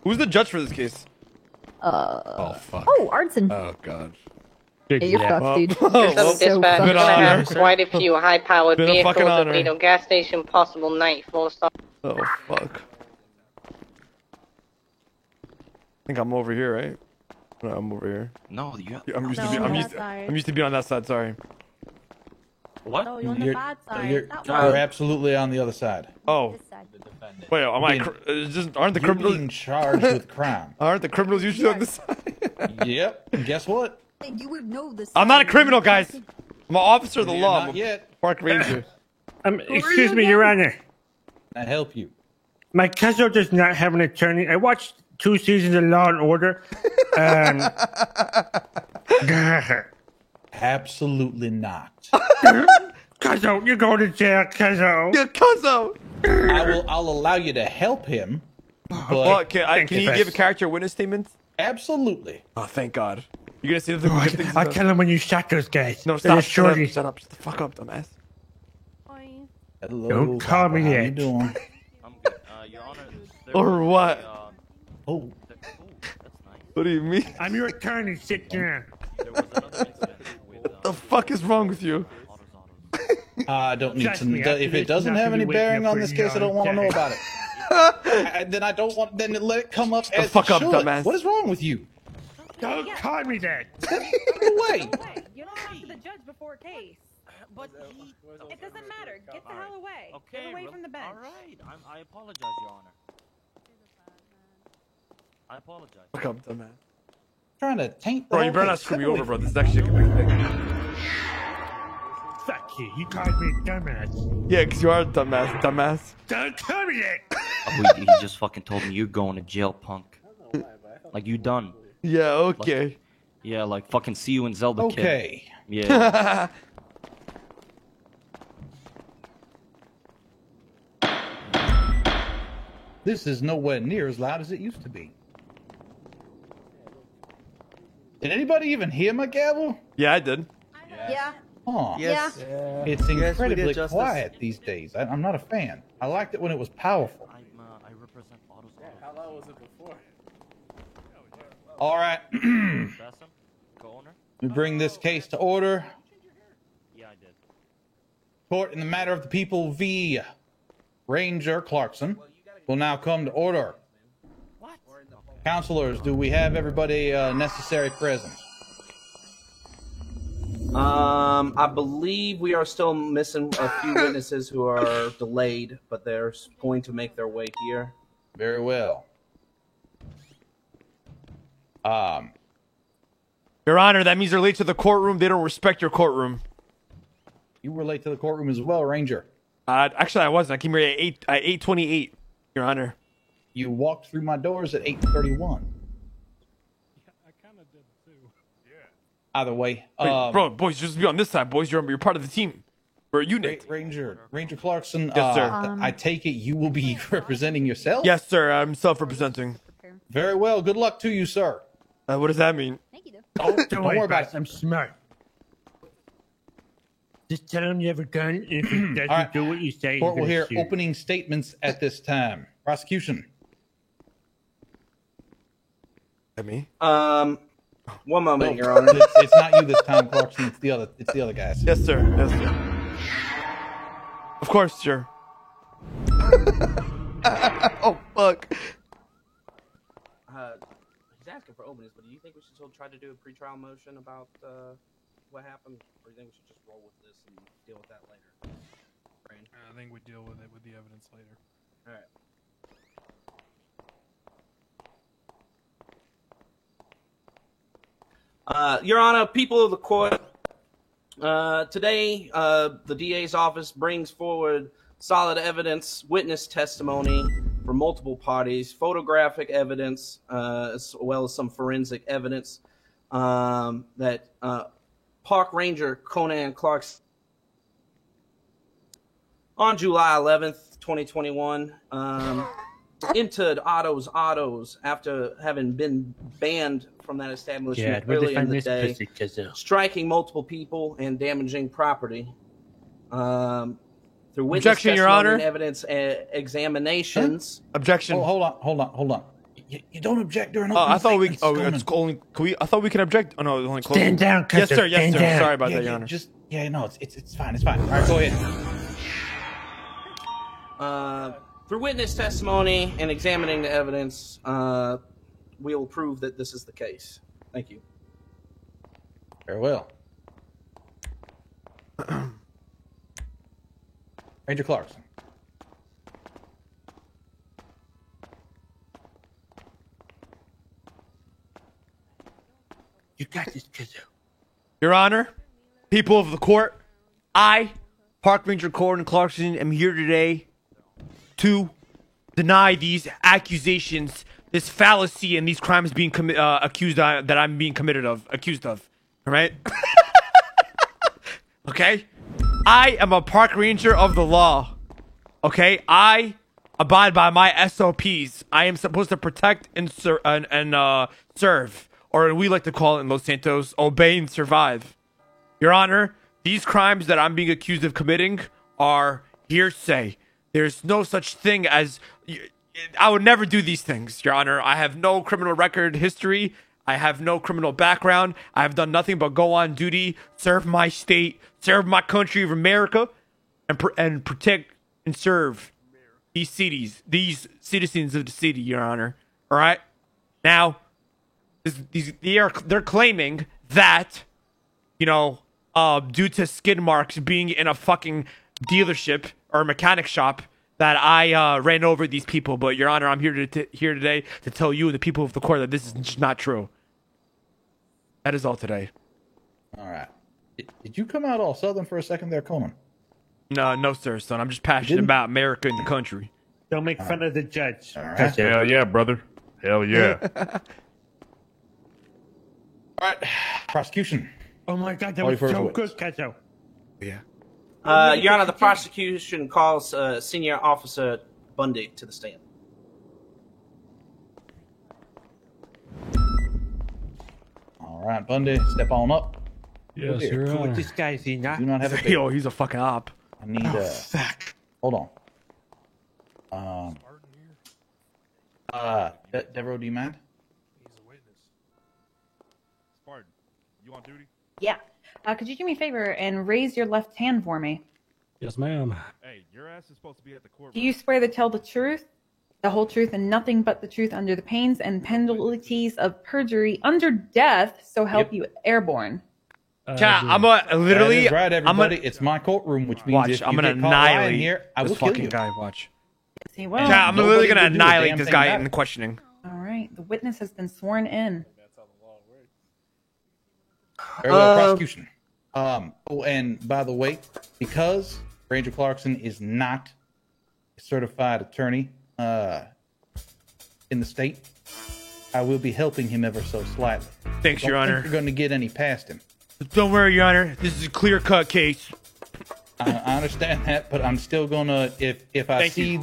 Who's the judge for this case? Oh fuck. Oh, Arnson. Oh god. Yeah, you're fucked, dude. Oh, You're well, so Dispatch, fucked. good gonna honor. have quite a few high-powered Been a vehicles fucking at honor. Lido gas station, possible night, full stop. Oh fuck. I think I'm over here, right? No, I'm over here. No, you. Yeah, I'm used No, to be. on I'm that used. side. I'm used to be on that side. Sorry. What? No, you're on the You're- bad side. You're, That you're way. absolutely on the other side. Oh, This side. wait. Am I? Being- Just aren't the You're criminals? being charged with crime. Aren't the criminals usually on this side? Yep. And guess what? You would know this. I'm not a criminal, guys. I'm an officer of the You're law. not I'm a yet. park ranger. Excuse me, Your Honor. I help you. My cousin does not have an attorney. I watched 2 seasons of Law and Order. Absolutely not. Cuzzo, you're going to jail, Cuzzo. Yeah, cuzzo. I'll allow you to help him, but Well, can Thank you you, give a Fess. character witness statement? absolutely. Oh, thank God. You're gonna see the good things. I'll tell him when you shot those guys. No, They're stop. just Shut up. shorty. Shut up. Shut the fuck up, dumbass. Oi. Hello, Don't call me Papa, how yet. you doing? I'm good. Your Honor. there Or was what? Oh, that's nice. What do you mean? I'm your attorney. Sit down. There was another incident with. The fuck is wrong with you? I don't need Trust to. me, after If this, it doesn't not have gonna any be waking bearing up on for this you case, I don't want to know all about it. Then I don't want. Then let it come up as fuck it up, should. dumbass. What is wrong with you? Don't call me that. No way. You don't talk to the judge before a case. But It doesn't matter. Get the hell away. Okay. Get away from the bench. All right. I apologize, Your Honor. I apologize. Fuck up, dumbass. Trying to taint. the Bro, you whole better not case. screw me Step over, away bro. from This is actually a big thing. Fuck you. You called me a dumbass. Yeah, because you are a dumbass. Dumbass. Don't call me that. Oh, he just fucking told me you're going to jail, punk. Like you done. Yeah, okay. Yeah, like fucking see you in Zelda, me. kid. Okay. Yeah. This is nowhere near as loud as it used to be. Did anybody even hear my gavel? Yeah, I did. Yeah. Huh. Yes. It's we did, incredibly Justice. quiet these days. I'm not a fan. I liked it when it was powerful. I represent Autos. How loud was it before? All right. That's him? Co-owner? We bring this case to order. Yeah, I did. Court in the matter of the people v. Ranger Clarkson will now come to order. What? Counselors, do we have everybody necessary present? I believe we are still missing a few witnesses who are delayed, but they're going to make their way here. Very well. Your Honor, that means they're late to the courtroom. They don't respect your courtroom. You were late to the courtroom as well, Ranger. Actually, I wasn't. I came here at 8:28. Your Honor. You walked through my doors at 8:31. Either way, Wait, bro, boys, just be on this side, boys. You're part of the team. We're a unit. Ranger Clarkson. Yes, sir. I take it you will be representing yourself. Yes, sir. I'm self-representing. Very well. Good luck to you, sir. What does that mean? Thank you, though. Don't worry worry about about it. I'm smart. Just tell him you have a gun, and if he doesn't All right. do what you say, Court will he's hear gonna shoot. opening statements at this time. Prosecution. That me? One moment, No, Your Honor. it's not you this time, Clarkson. It's the other guys. Yes, sir. Yes, sir. Of course, sir. Oh fuck. He's asking for openings, but do you think we should still try to do a pretrial motion about what happened, or do you think we should just roll with this and deal with that later? Brain. I think we deal with it with the evidence later. All right. Your Honor, people of the court, today the DA's office brings forward solid evidence, witness testimony for multiple parties, photographic evidence, as well as some forensic evidence that Park Ranger Conan Clarkson on July 11th, 2021, entered Autos after having been banned from that establishment early in the day, striking multiple people and damaging property. Through witness Objection, Your testimony Honor. and evidence examinations. Objection. Oh, hold on. You don't object during I opening thought we. statements, Oh, Conan. it's only. Can we? I thought we can object. Oh no, it's only close. Stand down, Yes, Custer. sir. Yes, Stand sir. down. Sorry about Yeah, that, Your yeah, Honor. no, it's fine. It's fine. All right, go ahead. Through witness testimony and examining the evidence, we will prove that this is the case. Thank you. Very well. Ranger Clarkson. You got this, kiddo. Your Honor, people of the court, I, Park Ranger Corbin Clarkson, am here today to deny these accusations, this fallacy, and these crimes being accused that I'm being accused of. All right? Okay? I am a park ranger of the law. Okay? I abide by my SOPs. I am supposed to protect and serve, or we like to call it in Los Santos, obey and survive. Your Honor, these crimes that I'm being accused of committing are hearsay. There's no such thing as... I would never do these things, Your Honor. I have no criminal record history. I have no criminal background. I have done nothing but go on duty, serve my state, serve my country of America, and protect and serve these citizens of the city, Your Honor. All right? Now, they're claiming that, you know, due to skid marks being in a fucking dealership or mechanic shop, that I ran over these people. But Your Honor, I'm here today to tell you and the people of the court that this is just not true. That is all today. All right. Did you come out all southern for a second there, Conan? No, sir, son. I'm just passionate about America and the country. Don't make fun of the judge. All right. Hell yeah, brother. Hell yeah. All right. Prosecution. Oh my God, that All was your first so witness. good, Kato. Yeah. Your Honor, the prosecution calls Senior Officer Bundy to the stand. All right, Bundy, step on up. Yes, Here. Your What Honor. this guy is he not? Do not have a big. Yo, he's a fucking op. I need hold on. Devereaux, do you mind? He's a witness. Spartan, you on duty? Yeah. Could you do me a favor and raise your left hand for me? Yes, ma'am. Hey, your ass is supposed to be at the court. Do you swear to tell the truth, the whole truth, and nothing but the truth under the pains and penalties of perjury under death, so help you airborne? Chat, I'm gonna literally. That is right, everybody. I'm gonna it's my courtroom, which means watch. if I'm you gonna get caught lying annihilate here, I this will kill fucking you. guy. Watch. See, well, Chat, I'm Nobody literally gonna can do a annihilate damn this thing guy about in it. the questioning. all right. The witness has been sworn in. Very well, prosecution. Oh, and by the way, because Ranger Clarkson is not a certified attorney in the state, I will be helping him ever so slightly. Thanks, Your Don't think Honor. you're going to get any past him. Don't worry, Your Honor. This is a clear-cut case. I understand that, but I'm still gonna if I Thank see you.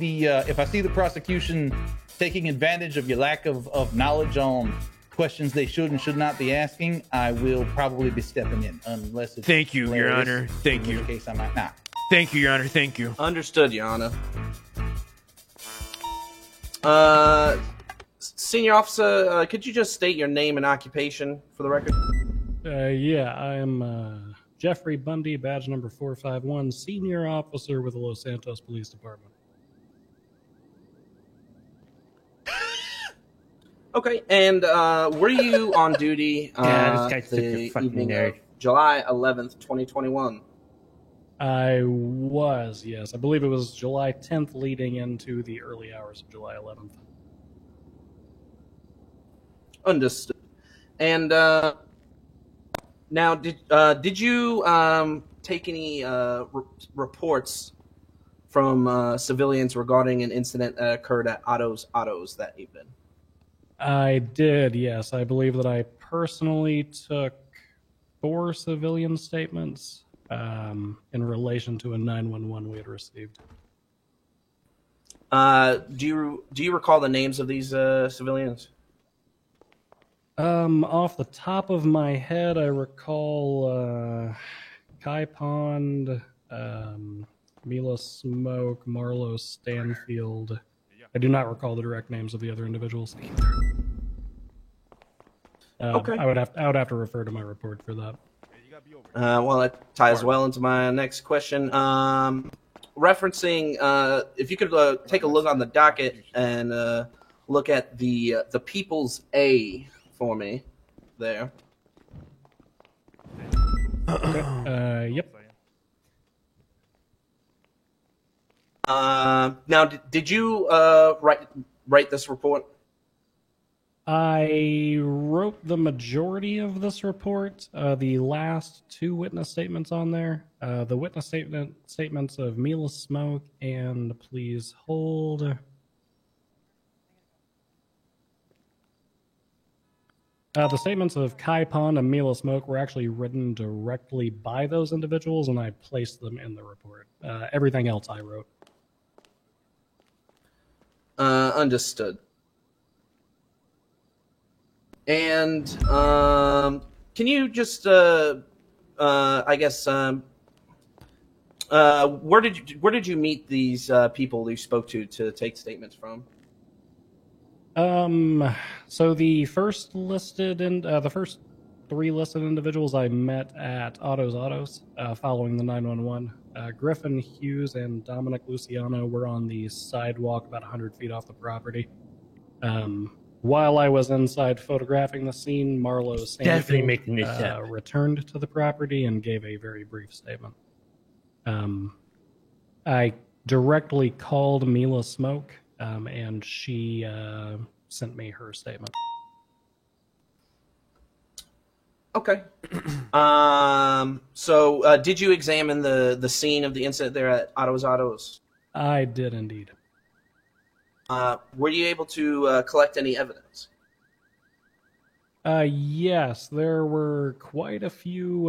the prosecution taking advantage of your lack of knowledge on questions they should and should not be asking, I will probably be stepping in unless it's Thank you, Your hilarious, Honor. Thank in you. which case I might not. Thank you, Your Honor. Thank you. Understood, Your Honor. Senior Officer, could you just state your name and occupation for the record? Yeah, I am Jeffrey Bundy, badge number 451, senior officer with the Los Santos Police Department. Okay, and were you on duty Yeah, this guy's such a the fucking evening nerd. of July 11th, 2021? I was, yes. I believe it was July 10th leading into the early hours of July 11th. Understood. And now, did you take any reports from civilians regarding an incident that occurred at Otto's Autos that evening? I did, yes. I believe that I personally took 4 civilian statements in relation to a 911 we had received. Do you recall the names of these civilians? Off the top of my head, I recall Kai Pond, Mila Smoke, Marlo Stanfield, I do not recall the direct names of the other individuals. Okay. I would have to refer to my report for that. Well, that ties well into my next question. Referencing, if you could take a look on the docket and look at the People's A for me there. Okay. Yep. Now, did you write this report? I wrote the majority of this report. The last two witness statements on there, the witness statements of Mila Smoke and please hold. The statements of Kai Pond and Mila Smoke were actually written directly by those individuals, and I placed them in the report. Everything else I wrote. Understood. And can you just, I guess, where did you meet these people you spoke to take statements from? So the first listed and the first three listed individuals I met at Autos, following the 911. Griffin Hughes and Dominic Luciano were on the sidewalk about 100 feet off the property. While I was inside photographing the scene, Marlo Definitely making this Sandfield returned to the property and gave a very brief statement. I directly called Mila Smoke, and she sent me her statement. Okay. So did you examine the scene of the incident there at Autos? I did indeed. Were you able to collect any evidence? Yes, there were quite a few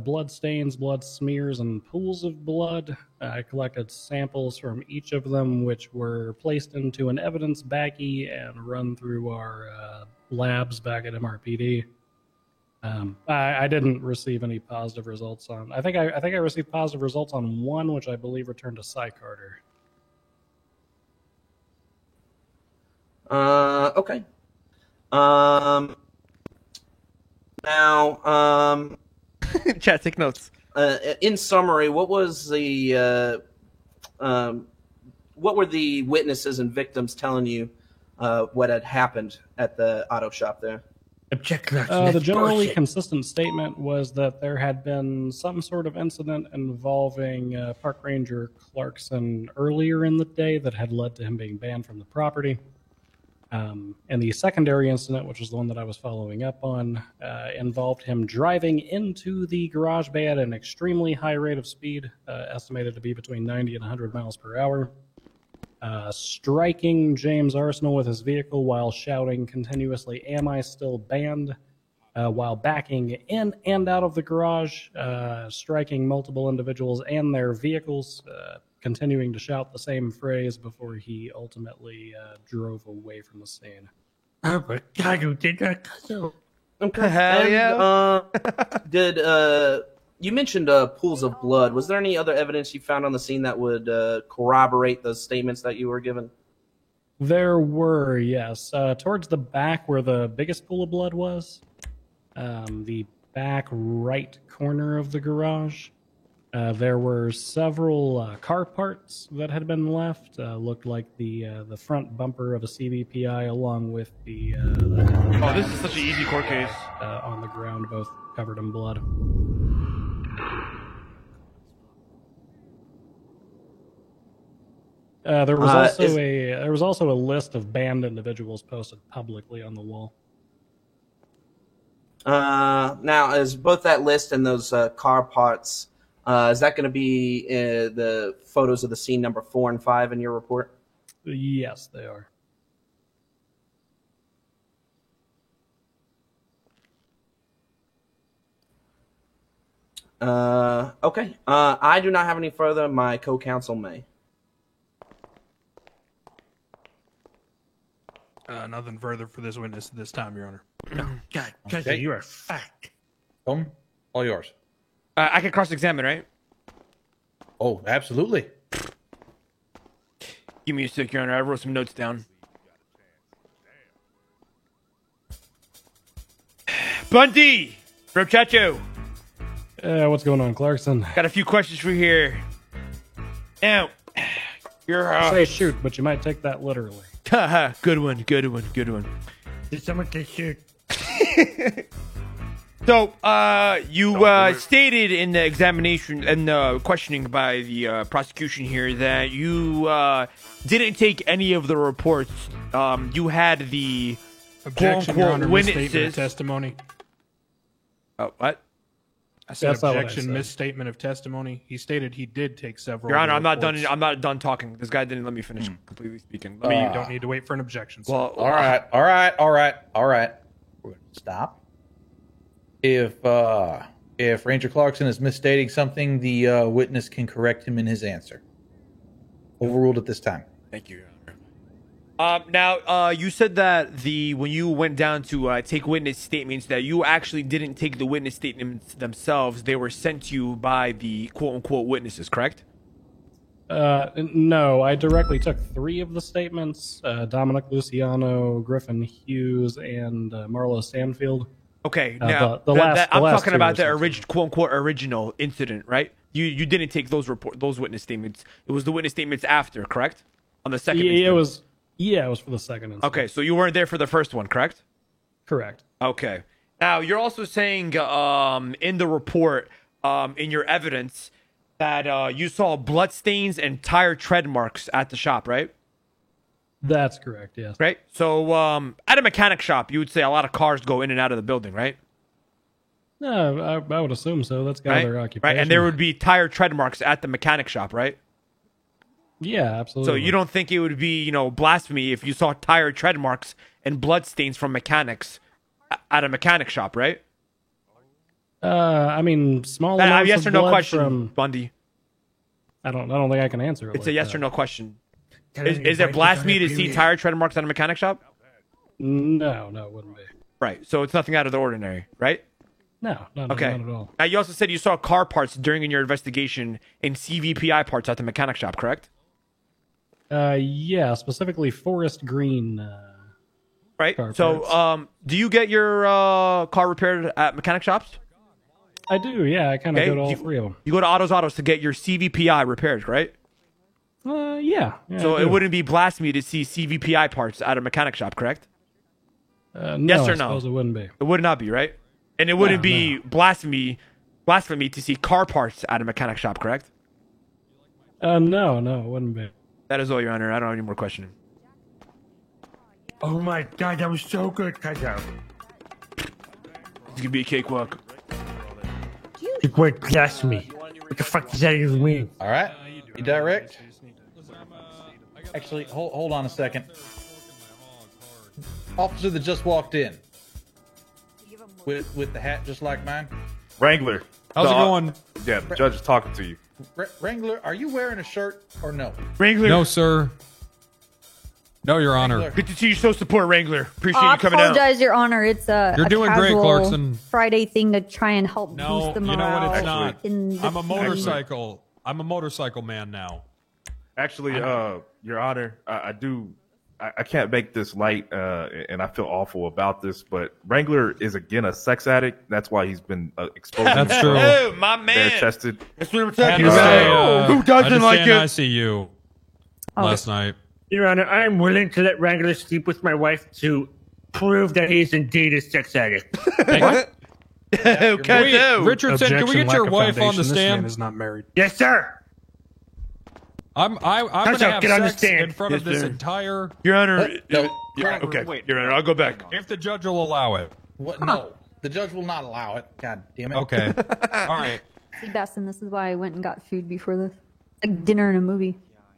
blood stains, blood smears, and pools of blood. I collected samples from each of them, which were placed into an evidence baggie and run through our labs back at MRPD. I didn't receive any positive results on. I think I received positive results on one, which I believe returned to Cy Carter. Okay. Now, chat, take notes. In summary, what was the what were the witnesses and victims telling you what had happened at the auto shop there? The generally consistent statement was that there had been some sort of incident involving Park Ranger Clarkson earlier in the day that had led to him being banned from the property. And the secondary incident, which was the one that I was following up on, involved him driving into the garage bay at an extremely high rate of speed, estimated to be between 90 and 100 miles per hour, striking James Arsenal with his vehicle while shouting continuously, "Am I still banned?" While backing in and out of the garage, striking multiple individuals and their vehicles, continuing to shout the same phrase before he ultimately drove away from the scene. Oh my God, you did that? Okay. Hell yeah. Did you mentioned pools of blood? Was there any other evidence you found on the scene that would corroborate the statements that you were given? There were, yes. Towards the back where the biggest pool of blood was, the back right corner of the garage, there were several car parts that had been left. Looked like the front bumper of a CBPI along with the Oh, this is such an easy court case. on the ground, both covered in blood. There was also a list of banned individuals posted publicly on the wall. Now, is both that list and those car parts, is that going to be the photos of the scene number 4 and 5 in your report? Yes, they are. Okay. I do not have any further. My co-counsel may. Nothing further for this witness at this time, Your Honor. God, Okay. you're a fact. Tom, all yours. I can cross-examine, right? Oh, absolutely. Give me a sec, Your Honor. I wrote some notes down. Bundy! Brochacho! What's going on, Clarkson? Got a few questions for you here. Now, you're... Say shoot, but you might take that literally. Good one. Did someone say shoot? So, you stated in the examination and the questioning by the prosecution here that you didn't take any of the reports. You had the Objection, Your Honor, misstatement of witnesses. testimony. Oh, what? I said That's not what I objection, said. misstatement of testimony. He stated he did take several. Your of Honor, the I'm not done. reports. I'm not done talking. This guy didn't let me finish completely speaking. Let But me. you don't need to wait for an objection. Sir. Well, All right. We're going to stop. If Ranger Clarkson is misstating something, the witness can correct him in his answer. Overruled at this time. Thank you, Your Honor. Now, you said that when you went down to take witness statements, that you actually didn't take the witness statements themselves. They were sent to you by the quote-unquote witnesses, correct? No, I directly took 3 of the statements, Dominic Luciano, Griffin Hughes, and Marlo Stanfield. Okay, now I'm talking about the quote-unquote original incident, right? You didn't take those witness statements. It was the witness statements after, correct? On the second incident. it was for the second incident. Okay, so you weren't there for the first one, correct? Correct. Okay. Now, you're also saying in the report, in your evidence, that you saw bloodstains and tire tread marks at the shop, right? That's correct, yes. Right? So at a mechanic shop, you would say a lot of cars go in and out of the building, right? No, I would assume so. That's kind of their occupation. Right, and there would be tire tread marks at the mechanic shop, right? Yeah, absolutely. So you don't think it would be, blasphemy if you saw tire tread marks and bloodstains from mechanics at a mechanic shop, right? I mean, small amounts yes of or no blood question, from... Bundy. I don't think I can answer it. It's a yes or no question. Tell him Is you it might blasphemy be to on see that tire tread marks at a mechanic shop? No, it wouldn't be. Right. So it's nothing out of the ordinary, right? No, not Okay. at all. Now you also said you saw car parts during your investigation and CVPI parts at the mechanic shop, correct? Yeah, specifically forest green. Right. Car So, parts. do you get your car repaired at mechanic shops? I do, yeah. I kind of go to all 3 of them. You go to Autos to get your CVPI repaired, right? Yeah. So I it do. wouldn't be blasphemy to see CVPI parts at a mechanic shop, correct? No, Yes or I no? suppose it wouldn't be. It would not be, right? And it wouldn't be blasphemy to see car parts at a mechanic shop, correct? No, it wouldn't be. That is all, Your Honor. I don't have any more questioning. Oh my god, that was so good, Kaito. This could be a cakewalk. The word blasphemy. What the fuck does that even mean? All right. You direct? Actually, hold on a second. Officer that just walked in. With the hat just like mine. Wrangler. How's it going? Yeah, the judge is talking to you. Wrangler, are you wearing a shirt or no? Wrangler. No, sir. No, Your Honor. Wrangler. Good to see you show support, Wrangler. Appreciate you coming I out. apologize, Your Honor. It's You're a doing great, casual Clarkson. Friday thing to try and help No, boost the you morale. know what? It's not. in the I'm a team. motorcycle. I'm a motorcycle man now. Actually, Your Honor, I can't make this light, and I feel awful about this, but Wrangler is again a sex addict. That's why he's been exposed. That's true. Oh, my man. Bare-chested. That's what I'm I talking had to say, about. Who I doesn't just like saying I it? see you last night. Your Honor, I am willing to let Wrangler sleep with my wife to prove that he is indeed a sex addict. Okay, Wait, Richardson, can we get your wife on the This man stand? is not married. Yes, sir. I'm going Touch to up, have get on the sex stand. in front of Yes, this sir. entire... Your Honor. No. Yeah, okay. Wait. Your Honor, I'll go back. If the judge will allow it. What? No. The judge will not allow it. God damn it. Okay. All right. See, Dustin, this is why I went and got food before this. Like dinner and a movie.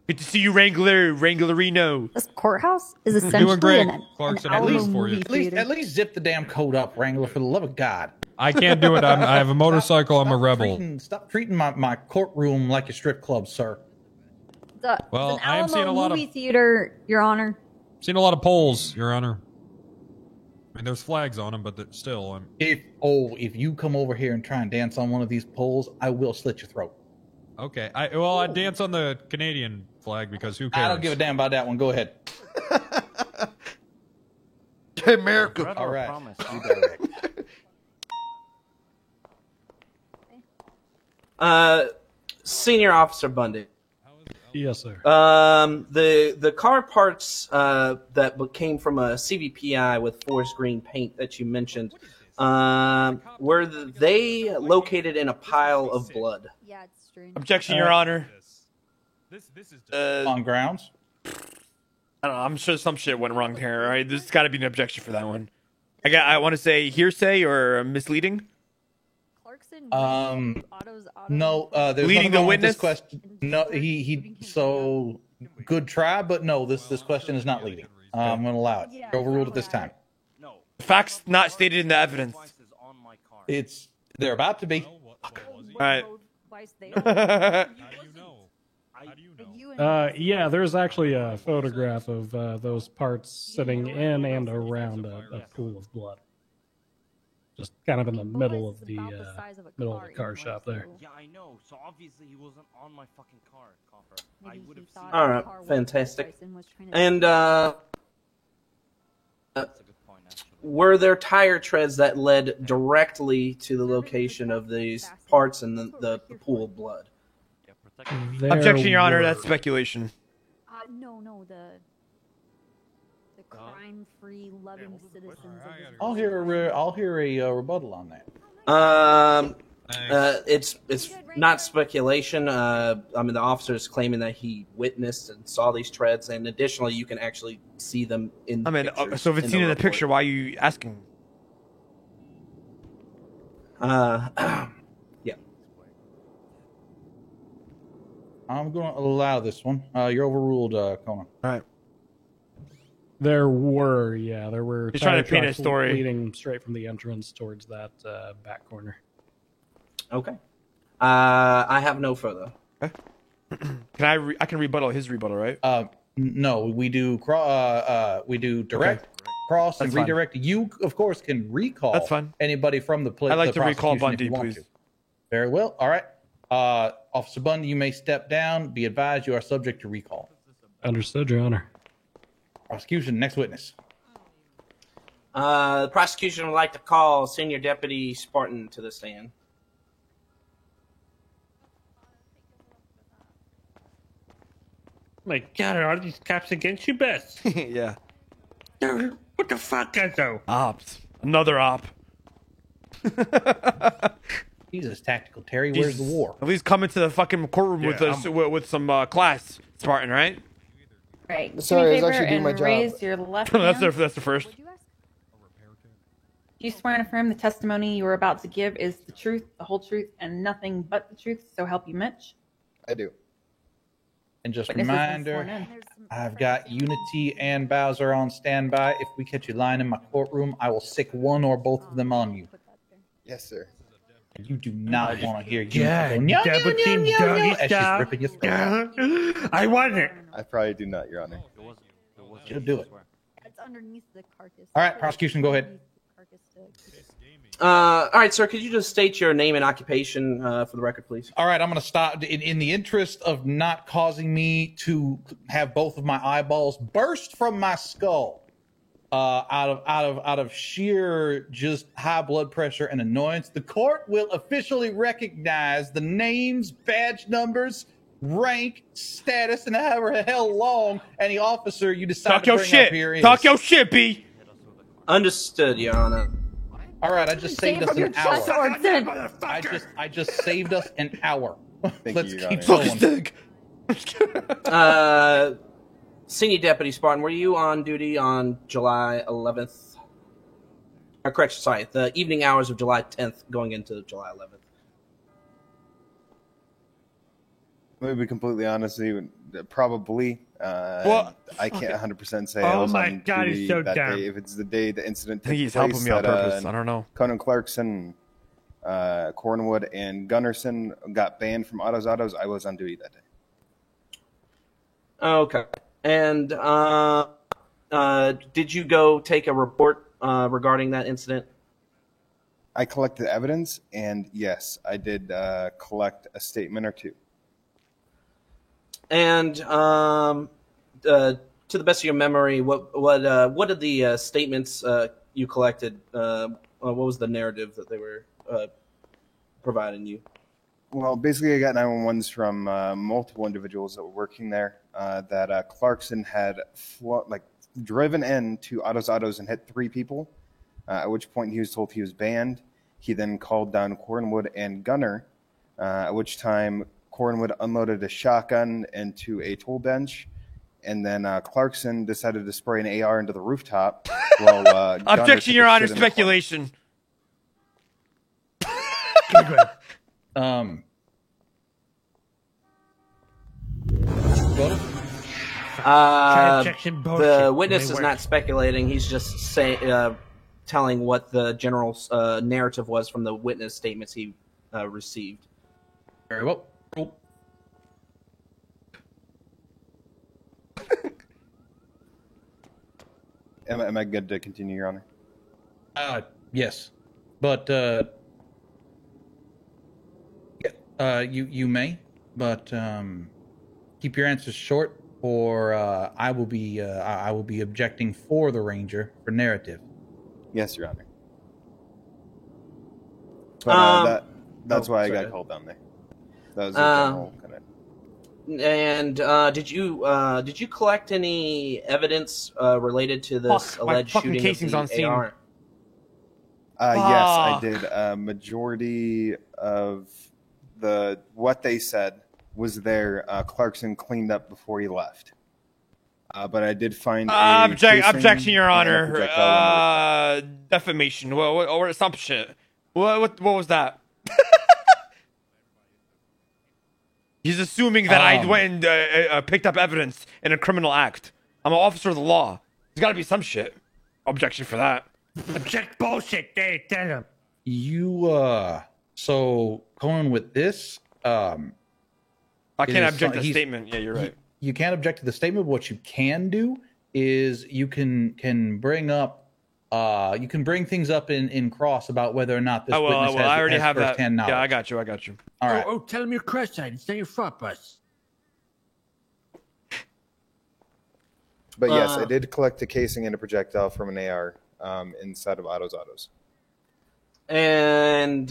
Good to see you, Wrangler. Wranglerino. This courthouse is essentially great, an Clarkson. Alamo At least for you. movie At theater. least zip the damn coat up, Wrangler, for the love of God. I can't do it. I have a motorcycle. I'm a rebel. Stop treating my courtroom like a strip club, sir. Well, it's an I am Alamo seeing a lot of- movie theater, Your Honor. Seen a lot of polls, Your Honor. I mean, there's flags on them, but still, I'm... If you come over here and try and dance on one of these poles, I will slit your throat. Okay. I dance on the Canadian flag because who cares? I don't give a damn about that one. Go ahead. America. All right. Senior Officer Bundy. Yes, sir. The car parts that came from a CVPI with forest green paint that you mentioned, were they located in a pile of blood? Yeah, it's strange. Objection, Your Honor. On grounds? I don't know. I'm sure some shit went wrong here. All right, there's got to be an objection for that one. I want to say hearsay or misleading. No. There's Leading the witness. This question. No, he. So good try, but no. This question is not leading. I'm going to allow it. You're overruled at this time. Facts not stated in the evidence. They're about to be. All right. Yeah, there's actually a photograph of those parts sitting in and around a pool of blood. Just kind of in the middle of the car shop there. Yeah, I know. So obviously he wasn't on my fucking car, Coffer. I would have seen. All right, fantastic. And were there tire treads that led directly to the location of these parts in the pool of blood? Objection, Your Honor. That's speculation. No, the crime-free, loving citizens. I'll hear a rebuttal on that. It's not speculation. I mean, the officer is claiming that he witnessed and saw these treads, and additionally, you can actually see them in. So if it's seen in the picture, why are you asking? Yeah. I'm going to allow this one. You're overruled, Conan. All right. There were He's trying to paint a story leading straight from the entrance towards that back corner. Okay. I have no further. Okay. I can rebuttal his rebuttal, right? No, we do direct, cross, and fine. redirect. You, of course, can recall. That's fine. Anybody from the I'd like to recall Bundy, please. Very well. All right. Officer Bundy, you may step down. Be advised, you are subject to recall. Understood, Your Honor. Prosecution, next witness. The prosecution would like to call Senior Deputy Spartan to the stand. My God, are all these cops against you, Beth? Yeah. What the fuck, Guzzo? Ops. Another op. Jesus, Tactical Terry, where's the war? At least come into the fucking courtroom with some class, Spartan, right? Right. Sorry, I was Do me a favor actually doing my and job. raise your left hand. That's the first. Do you swear and affirm the testimony you are about to give is the truth, the whole truth, and nothing but the truth, so help you Mitch? I do. And just Witnesses been sworn reminder, in. I've got Unity and Bowser on standby. If we catch you lying in my courtroom, I will sick one or both of them on you. Yes, sir. You do not want to hear you. Yeah, Go, "Nyo, nyo, double nyo, team nyo, doggy nyo," as she's style. ripping your throat. I wasn't. I probably do not, Your Honor. She'll do it. It's underneath the carcass. All right, prosecution, go ahead. All right, sir. Could you just state your name and occupation for the record, please? All right, I'm going to stop. In the interest of not causing me to have both of my eyeballs burst from my skull, out of sheer just high blood pressure and annoyance, the court will officially recognize the names, badge numbers, rank, status, and however the hell long any officer you decide Talk to your bring shit. up here is. Talk your shit, B. Understood, Your Honor. All right, I just saved us an hour. Orton. I just saved us an hour. Let's you, Your keep Honor. going. Senior Deputy Spartan, were you on duty on July 11th? Or correction, sorry, the evening hours of July 10th going into July 11th. Let me be completely honest with you. Probably. Well, I can't 100% say I Oh was my on God, duty he's so that dumb. day. If it's the day the incident I think took he's helping place me on that, purpose. I don't know. Conan Clarkson, Cornwood, and Gunnarsson got banned from Autos, I was on duty that day. Okay. And did you go take a report regarding that incident? I collected evidence, and yes, I did collect a statement or two. And to the best of your memory, what did the statements you collected? What was the narrative that they were providing you? Well, basically, I got 911s from multiple individuals that were working there that Clarkson had driven into Autos and hit 3 people, at which point he was told he was banned. He then called down Cornwood and Gunner, at which time Cornwood unloaded a shotgun into a tool bench, and then Clarkson decided to spray an AR into the rooftop. While Objection, Your Honor, speculation. The witness is not speculating. He's just telling what the general narrative was from the witness statements he received. Very well. Am I good to continue, Your Honor? Yes, but you may, but keep your answers short, or I will be objecting for the Ranger for narrative. Yes, Your Honor. But that's why I got called down there. That was the general kind of. And did you collect any evidence related to this alleged shooting casings of the AR? Yes, I did. Majority of what they said was there. Clarkson cleaned up before he left. But I did find objection, Your Honor. Defamation or some shit. What was that? He's assuming that I went and picked up evidence in a criminal act. I'm an officer of the law. There's got to be some shit. Objection for that. Object bullshit. They tell him. So going with this, I can't object to the statement. Yeah, you're right. You can't object to the statement. What you can do is you can bring up. You can bring things up in cross about whether or not this witness has, I already have that. knowledge. Yeah, I got you. All right. Oh, tell him your cross side. It's not your front bus. But yes, I did collect a casing and a projectile from an AR inside of Autos. And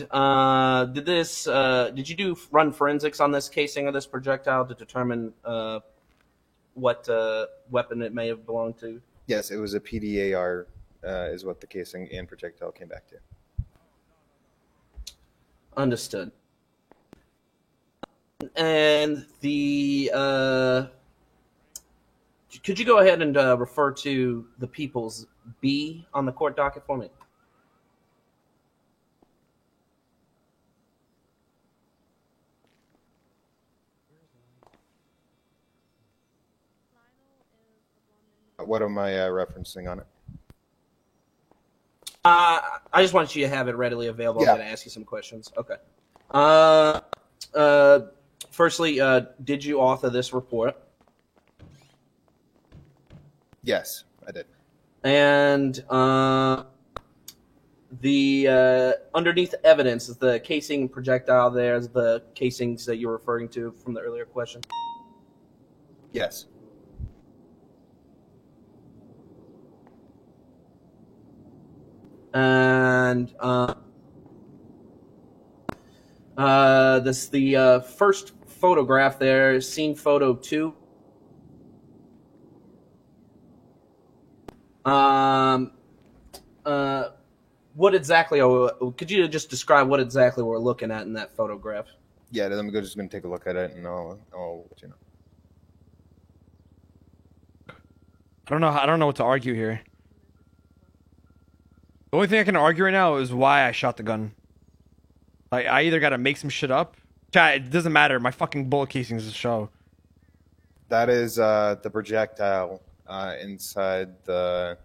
did you run forensics on this casing or this projectile to determine what weapon it may have belonged to? Yes, it was a PDAR. Is what the casing and projectile came back to. Understood. And could you go ahead and refer to the people's B on the court docket for me? What am I referencing on it? I just wanted you to have it readily available. Yeah. I'm going to ask you some questions. Okay. Firstly, did you author this report? Yes, I did. And the underneath evidence is the casing projectile. There's the casings that you're referring to from the earlier question. Yes. And the first photograph there, scene photo 2. What exactly? Could you just describe what exactly we're looking at in that photograph? Yeah, I'm just going to take a look at it, and I'll let you know. I don't know what to argue here. The only thing I can argue right now is why I shot the gun. Like, I either got to make some shit up. Chat, it doesn't matter. My fucking bullet casings is show. That is the projectile inside the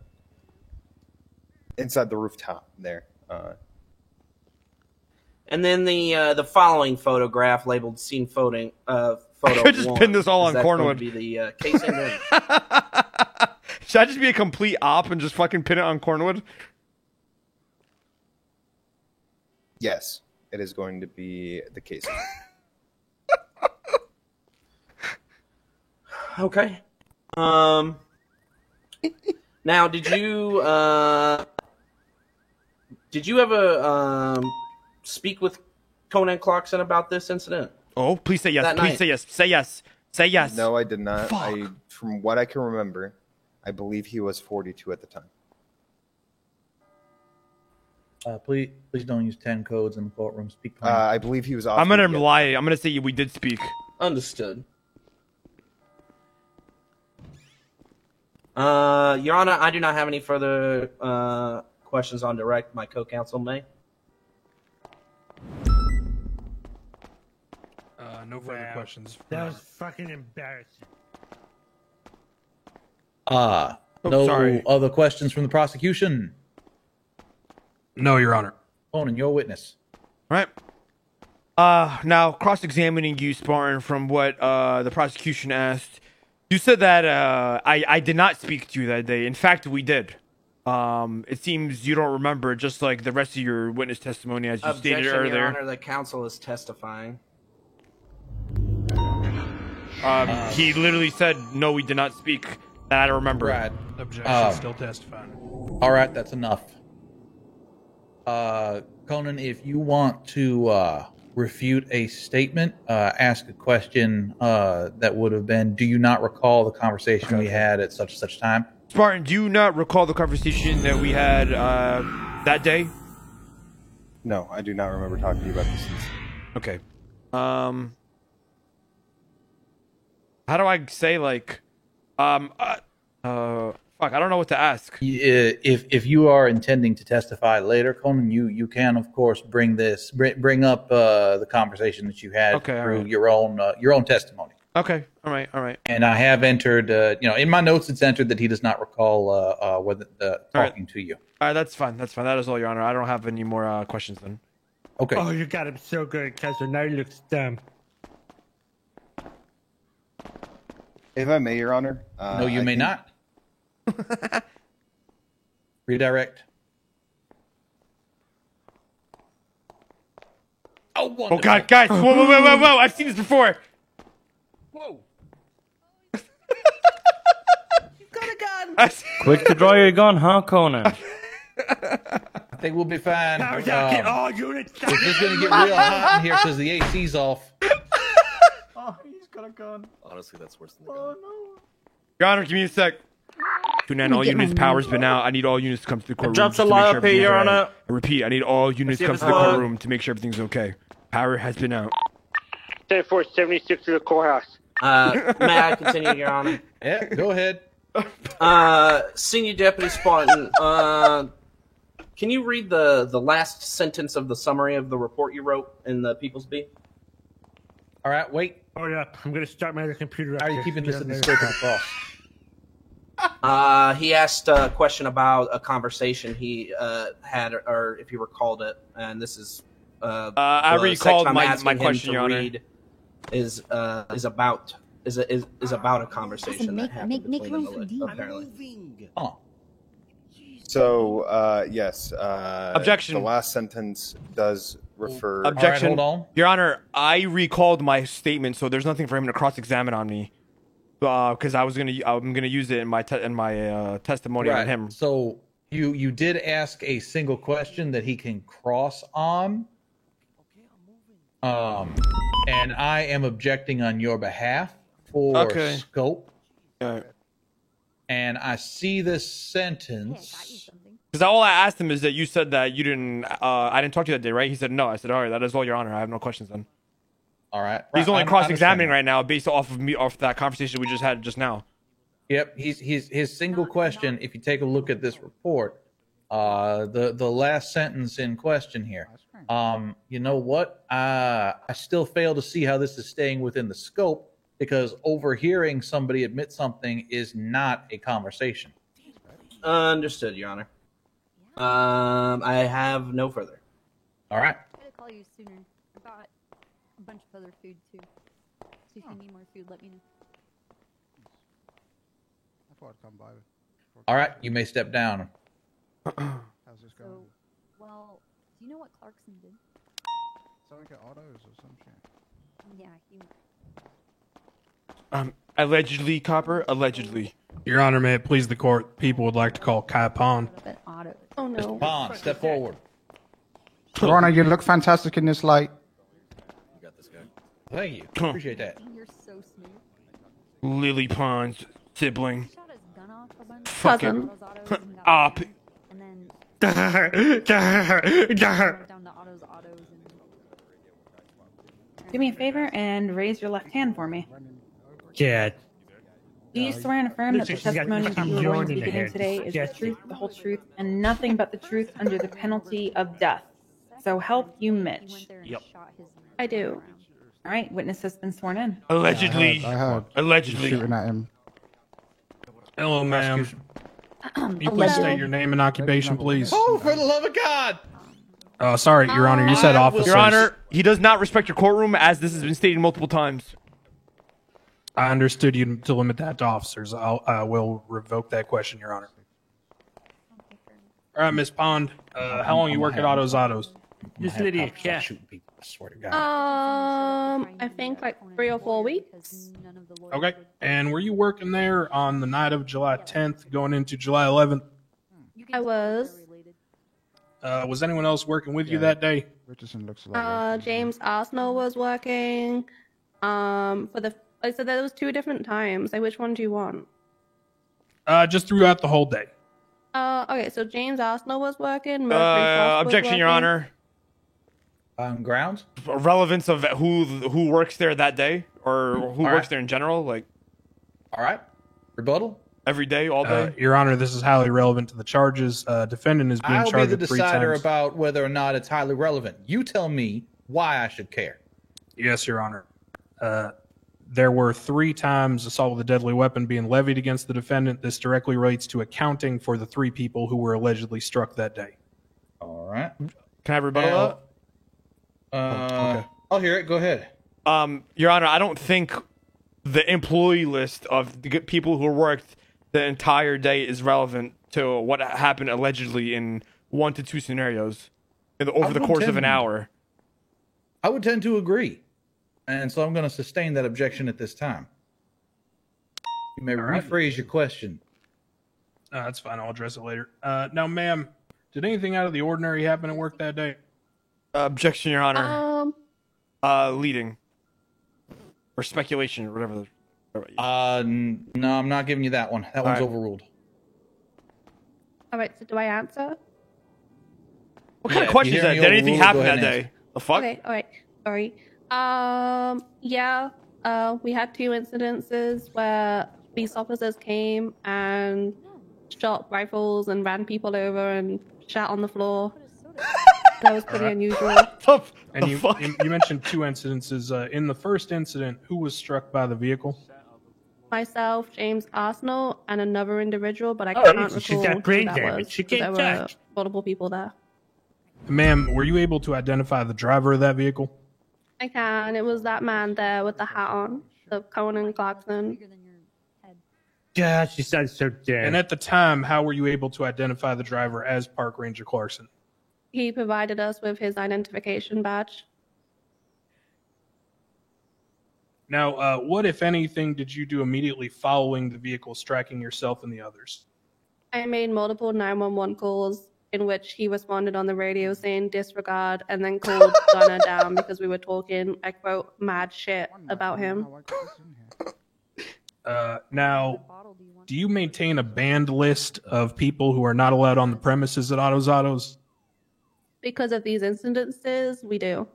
rooftop there. And then the following photograph labeled scene photo. I could just 1. pin this all Is on that going Cornwood. to be the casing. Should I just be a complete op and just fucking pin it on Cornwood? Yes, it is going to be the case. Okay. Now, did you ever speak with Conan Clarkson about this incident? Oh, please say yes. That Please night? say yes. Say yes. Say yes. No, I did not. Fuck. From what I can remember, I believe he was 42 at the time. Please don't use 10 codes in the courtroom. Speak plain. I believe he was off. I'm gonna lie. I'm gonna say we did speak. Understood. Your Honor, I do not have any further questions on direct. My co-counsel may. No further questions. That was fucking embarrassing. No sorry. other questions from the prosecution. No, Your Honor. Conan, your witness. All right. Now cross-examining you, Spartan, from what the prosecution asked. You said that I did not speak to you that day. In fact, we did. It seems you don't remember, just like the rest of your witness testimony, as you stated Objection, earlier. Your Honor, the counsel is testifying. He literally said, "No, we did not speak." That I don't remember. Right. Objection, still testifying. All right, that's enough. Conan, if you want to refute a statement, ask a question that would have been, do you not recall the conversation we had at such and such time? Spartan, do you not recall the conversation that we had that day? No, I do not remember talking to you about this. Okay. How do I say fuck, I don't know what to ask. If you are intending to testify later, Conan, you can of course bring up the conversation that you had through your own testimony. Okay, all right. And I have entered, in my notes, it's entered that he does not recall whether talking to you. All right, that's fine. That is all, Your Honor. I don't have any more questions then. Okay. Oh, you got him so good, Kaiser. Now he looks dumb. If I may, Your Honor. No, you may not. Redirect. Oh God, guys! Whoa! I've seen this before. Whoa! You've got a gun. Quick to draw your gun, huh, Conan? I think we'll be fine. Get all units. It's just going to get real hot in here because the AC's off. Oh, he's got a gun. Honestly, that's worse than the gun. No. Your Honor, give me a sec. 2-9, all units, power's been out. I need all units to come to the courtroom. Drops a just to make lot sure up here, everything's Your all right. Honor. I repeat, I need all units to come to the courtroom to make sure everything's okay. Power has been out. 10-4-76 to the courthouse. May I continue, Your Honor? Yeah, go ahead. Senior Deputy Spartan, can you read the last sentence of the summary of the report you wrote in the People's Bee? All right, wait. Oh yeah, I'm gonna start my other computer up. How are you here. keeping this Get in the up scope there. of the cross? He asked a question about a conversation he had, or if he recalled it, and this is I the recalled section I'm my asking him question, to Your Honor. read is about a conversation that happened between them, apparently. Oh. So, yes. Objection. The last sentence does refer. Objection. All right, hold on. Your Honor, I recalled my statement, so there's nothing for him to cross-examine on me. Because I'm gonna use it in my testimony on him. So you did ask a single question that he can cross on. And I am objecting on your behalf for scope. And I see this sentence. Because all I asked him is that you said that you didn't. I didn't talk to you that day, right? He said no. I said, all right, that is all, Your Honor. I have no questions then. All right. He's only I cross-examining understand. right now based off that conversation we just had just now. Yep, his single question. If you take a look at this report, the last sentence in question here. You know what? I still fail to see how this is staying within the scope because overhearing somebody admit something is not a conversation. Understood, Your Honor. I have no further. All right. I'm gonna call you sooner. I got a bunch of other food too. So if you need more food, let me know. I thought I'd come by. All right, you may step down. How's this going? So, well, do you know what Clarkson did? Something at autos or some shit. Yeah, he. Allegedly, Copper. Allegedly. Your Honor, may it please the court, people would like to call Kai Pond. Oh no. Pond, step forward. Your Honor, you look fantastic in this light. Thank you. Appreciate that. You're so smooth. Lily Pond's sibling. Shot his gun off a bunch. Fucking op. And then down to Otto's Autos and Do me a favor and raise your left hand for me. Yeah. Do you swear and affirm that the Looks like she's got testimony that you are some going to be yarn in the giving head. today is the Yes. truth, the whole truth, and nothing but the truth under the penalty of death? So help you, Mitch. Yep. I do. All right, witness has been sworn in. Allegedly. I heard. Allegedly. Shooting at him. Hello, ma'am. Can you please state your name and occupation, please? Oh, for the love of God! Sorry, Your Honor, you said officers. Your Honor, he does not respect your courtroom, as this has been stated multiple times. I understood you to limit that to officers. I will revoke that question, Your Honor. All right, Miss Pond. How long you work at Otto's Autos? This lady a cat. Shooting people. I swear to God. I think like 3 or 4 weeks. Okay. And were you working there on the night of July 10th, going into July 11th? I was. Was anyone else working with you that day? Richardson looks like James Arsenal was working. I said there was 2 different times. Like, which one do you want? Just throughout the whole day. Okay, so James Arsenal was working. Mercury Frost was Objection, Your working. Honor. Grounds? Relevance of who works there that day, or who works there in general, like. All right. Rebuttal? Every day, all day. Your Honor, this is highly relevant to the charges. Defendant is being I'll be charged the with 3 decider times. about whether or not it's highly relevant. You tell me why I should care. Yes, Your Honor. There were 3 times assault with a deadly weapon being levied against the defendant. This directly relates to accounting for the 3 people who were allegedly struck that day. All right. Can I rebuttal Okay. I'll hear it. Go ahead. Your Honor, I don't think the employee list of the people who worked the entire day is relevant to what happened allegedly in 1 to 2 scenarios over the course of an hour. I would tend to agree. And so I'm going to sustain that objection at this time. You may rephrase your question. That's fine. I'll address it later. Now, ma'am, did anything out of the ordinary happen at work that day? Objection, Your Honor. Leading. Or speculation, or whatever. No, I'm not giving you that one. That one's overruled. All right, so do I answer? What kind of question is that? Did anything happen that day? The fuck? Okay, all right. Sorry. Yeah, we had 2 incidences where police officers came and shot rifles and ran people over and shot on the floor. That was pretty unusual. And you mentioned 2 incidences. In the first incident, who was struck by the vehicle? Myself, James Arsenal, and another individual, but I Oh, can't she's recall got brain who that damage. was. She 'Cause can't there were touch. multiple people there. Ma'am, were you able to identify the driver of that vehicle? I can. It was that man there with the hat on, the Conan Clarkson. God, she sounds so dead. And at the time, how were you able to identify the driver as Park Ranger Clarkson? He provided us with his identification badge. Now, what, if anything, did you do immediately following the vehicle striking yourself and the others? I made multiple 911 calls in which he responded on the radio saying disregard and then called Gunner down because we were talking, I quote, mad shit about him. Now, do you maintain a banned list of people who are not allowed on the premises at Otto's Autos? Because of these incidences, we do.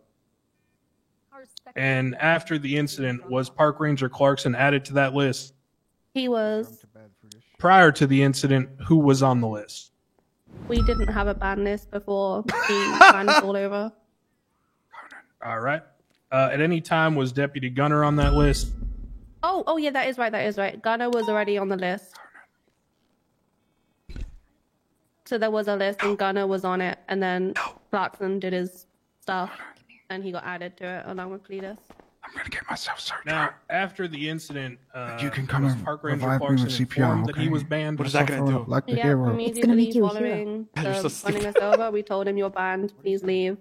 And after the incident, was Park Ranger Clarkson added to that list? He was. Prior to the incident, who was on the list? We didn't have a ban list before he ran us all over. All right. At any time, was Deputy Gunner on that list? Oh, yeah, that is right. Gunner was already on the list. So there was a list and Gunner was on it, and then Clarkson did his stuff, and he got added to it along with Cletus. I'm gonna get myself searched. Now, after the incident, You can come was and Park Ranger revive me Clarkson with CPR, informed that he okay? was banned? What is that gonna do? Like the Yeah, hero. immediately following the running us over, we told him you're banned, please leave.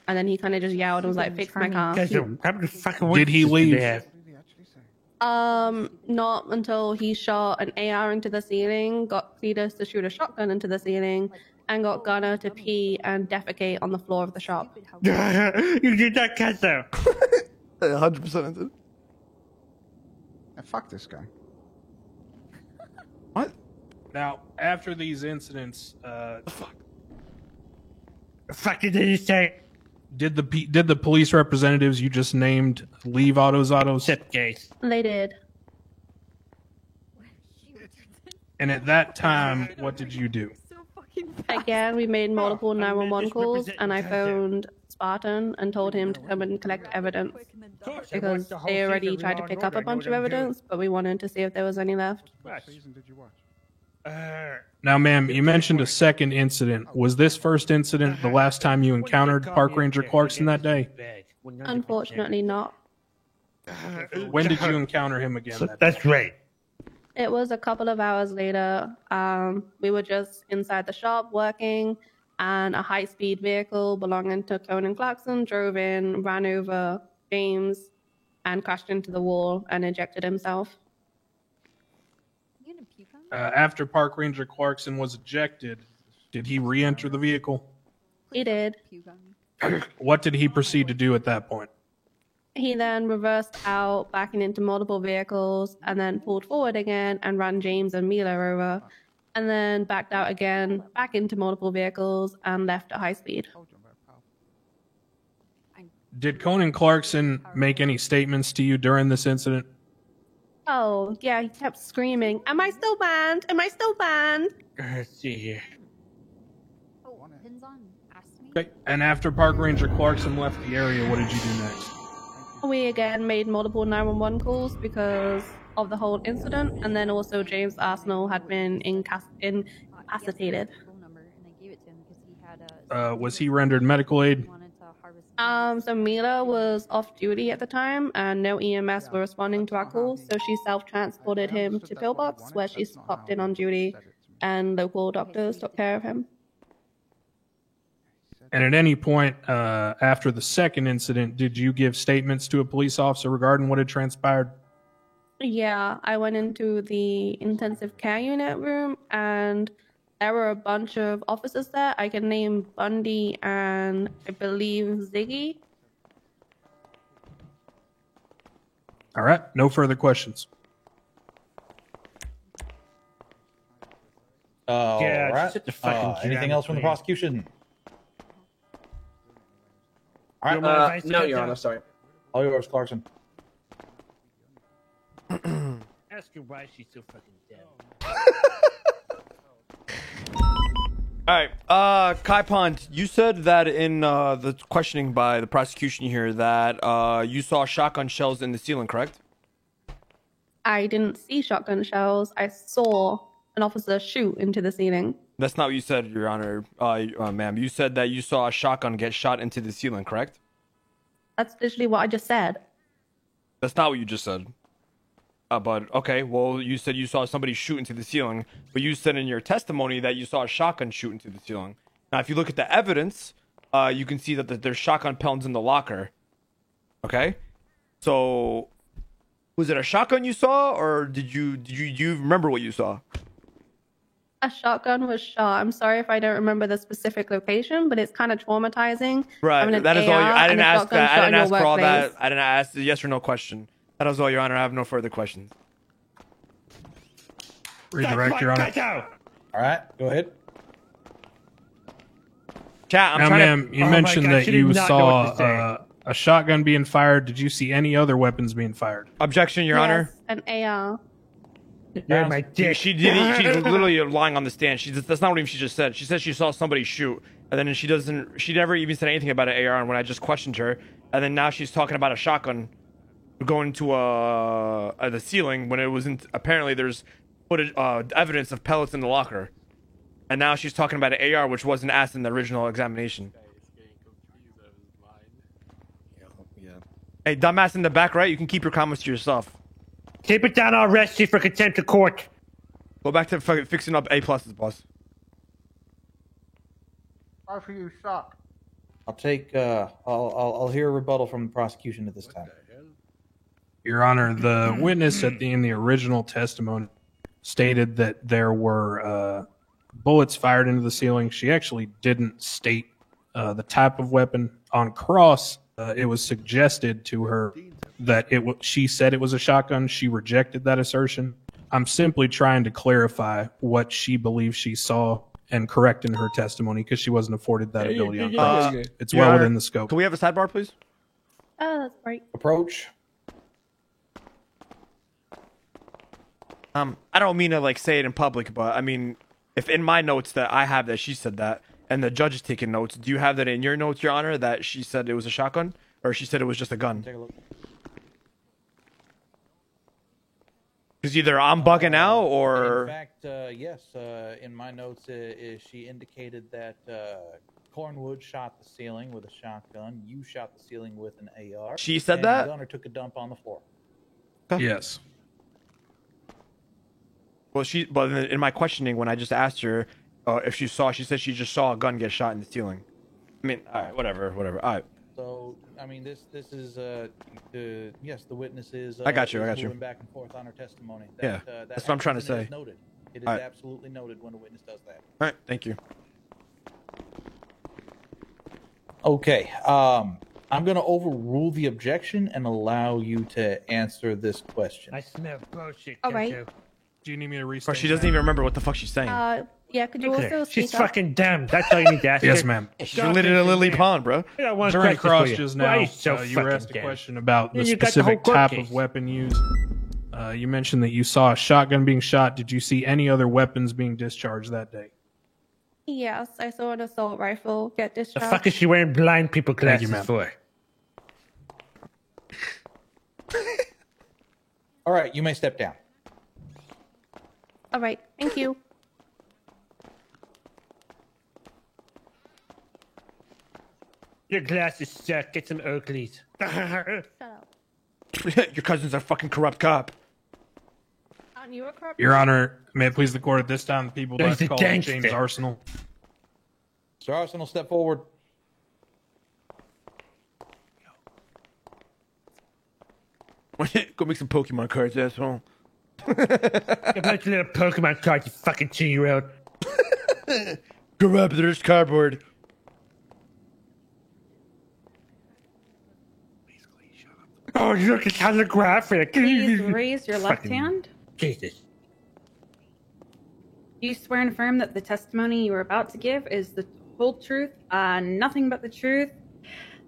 And then he kind of just yelled and was like, fix my car. Did he leave? Not until he shot an AR into the ceiling, got Cletus to shoot a shotgun into the ceiling, and got Gunner to pee and defecate on the floor of the shop. You did that, Kessa. 100% did. Fuck this guy. What? Now, after these incidents, fuck did you say? Did the police representatives you just named leave Autos? Case. They did. And at that time, what did you do? Again, we made multiple 911 calls, and I phoned Spartan and told him to come and collect evidence because they already tried to pick up a bunch of evidence, but we wanted to see if there was any left. What season did you watch? Now, ma'am, you mentioned a second incident. Was this first incident the last time you encountered Park Ranger Clarkson that day? Unfortunately not. When did you encounter him again? That's right. It was a couple of hours later. We were just inside the shop working, and a high-speed vehicle belonging to Conan Clarkson drove in, ran over James, and crashed into the wall and ejected himself. After Park Ranger Clarkson was ejected, did he re-enter the vehicle? He did. What did he proceed to do at that point? He then reversed out, backing into multiple vehicles, and then pulled forward again and ran James and Mila over, and then backed out again, back into multiple vehicles, and left at high speed. Did Conan Clarkson make any statements to you during this incident? Oh, yeah, he kept screaming, "Am I still banned? Am I still banned?" Let's see here. Okay. And after Park Ranger Clarkson left the area, what did you do next? We again made multiple 911 calls because of the whole incident, and then also James Arsenal had been incapacitated. Was he rendered medical aid? So Mila was off duty at the time, and no EMS were responding to our calls, so she self-transported him to Pillbox, where she popped in on duty, and local doctors took care of him. And at any point after the second incident, did you give statements to a police officer regarding what had transpired? Yeah, I went into the intensive care unit room, and there were a bunch of officers there. I can name Bundy and I believe Ziggy. All right, no further questions. All right. sit the fucking kid Anything down, else from the please. prosecution? All right. No, Your Honor, sorry. All yours, Clarkson. Ask her why she's so fucking dead. All right, Kai Pond, you said that in the questioning by the prosecution here that you saw shotgun shells in the ceiling, correct? I didn't see shotgun shells. I saw an officer shoot into the ceiling. That's not what you said, Your Honor, ma'am. You said that you saw a shotgun get shot into the ceiling, correct? That's literally what I just said. That's not what you just said. But okay, well, you said you saw somebody shoot into the ceiling, but you said in your testimony that you saw a shotgun shoot into the ceiling. Now, if you look at the evidence, you can see that there's shotgun pelts in the locker. Okay, so was it a shotgun you saw, or did you remember what you saw? A shotgun was shot. I'm sorry if I don't remember the specific location, but it's kind of traumatizing. Right, that is all. I didn't ask that. I didn't ask for all that. Workplace. I didn't ask the yes or no question. That was all, Your Honor. I have no further questions. Redirect, Your Honor. All right, go ahead. Chat, I'm now, trying ma'am, to... you mentioned that you saw a shotgun being fired. Did you see any other weapons being fired? Objection, Your Honor. An AR. You're my dick. She's literally lying on the stand. That's not what she just said. She said she saw somebody shoot, and then she never even said anything about an AR when I just questioned her, and then now she's talking about a shotgun going to the ceiling when it wasn't. Apparently, there's footage, evidence of pellets in the locker, and now she's talking about an AR, which wasn't asked in the original examination. Hey, dumbass in the back right, you can keep your comments to yourself. Keep it down, I'll arrest you for contempt of court. Go back to fixing up A+, boss. Why for you suck? I'll take. I'll hear a rebuttal from the prosecution at this time. Your Honor, the witness in the original testimony stated that there were bullets fired into the ceiling. She actually didn't state the type of weapon. On cross, it was suggested to her that she said it was a shotgun. She rejected that assertion. I'm simply trying to clarify what she believes she saw and correct in her testimony because she wasn't afforded that ability on cross. It's well within the scope. Can we have a sidebar, please? That's right. Approach. I don't mean to say it in public, but I mean, if in my notes that I have that she said that, and the judge is taking notes, do you have that in your notes, Your Honor, that she said it was a shotgun, or she said it was just a gun? Take a look. Because either I'm bugging out, or in fact, yes. In my notes, she indicated that Cornwood shot the ceiling with a shotgun. You shot the ceiling with an AR. She said and that? The gunner took a dump on the floor. Yes. Well, but in my questioning, when I just asked her if she said she just saw a gun get shot in the ceiling. I mean, all right, whatever. All right. So, I mean, this is yes, the witness is. I got you. Moving back and forth on her testimony. Yeah, that's what I'm trying to say. Noted. It is right. absolutely noted when a witness does that. All right, thank you. Okay, I'm going to overrule the objection and allow you to answer this question. I smell bullshit. All right. Do you need me to Of restate? course, she doesn't even remember what the fuck she's saying. Yeah, could you also She's speak up? fucking dumb. That's all you need to ask Yes, her. ma'am. She's related to Lily Pond, bro. I got one During question cross for you. just Why now, are you so you were fucking asked a dumb? question about the You got the whole specific court type case. of weapon used. You mentioned that you saw a shotgun being shot. Did you see any other weapons being discharged that day? Yes, I saw an assault rifle get The discharged. fuck is she wearing blind people Thank you, glasses ma'am. for? All right, you may step down. All right, thank you. Your glasses suck. Get some Oakleys. Shut up. Your cousin's a fucking corrupt cop. Aren't you a corrupt? Your Honor, may it please the court at this time, the people would like He's to a call gangster. James Arsenal. Sir Arsenal, step forward. Go make some Pokemon cards, asshole. A bunch of little Pokemon cards, you fucking 2-year-old. Corrupt, there's cardboard. Oh, look, it's holographic. Please raise your left Fucking hand. Jesus. Do you swear and affirm that the testimony you are about to give is the whole truth, nothing but the truth?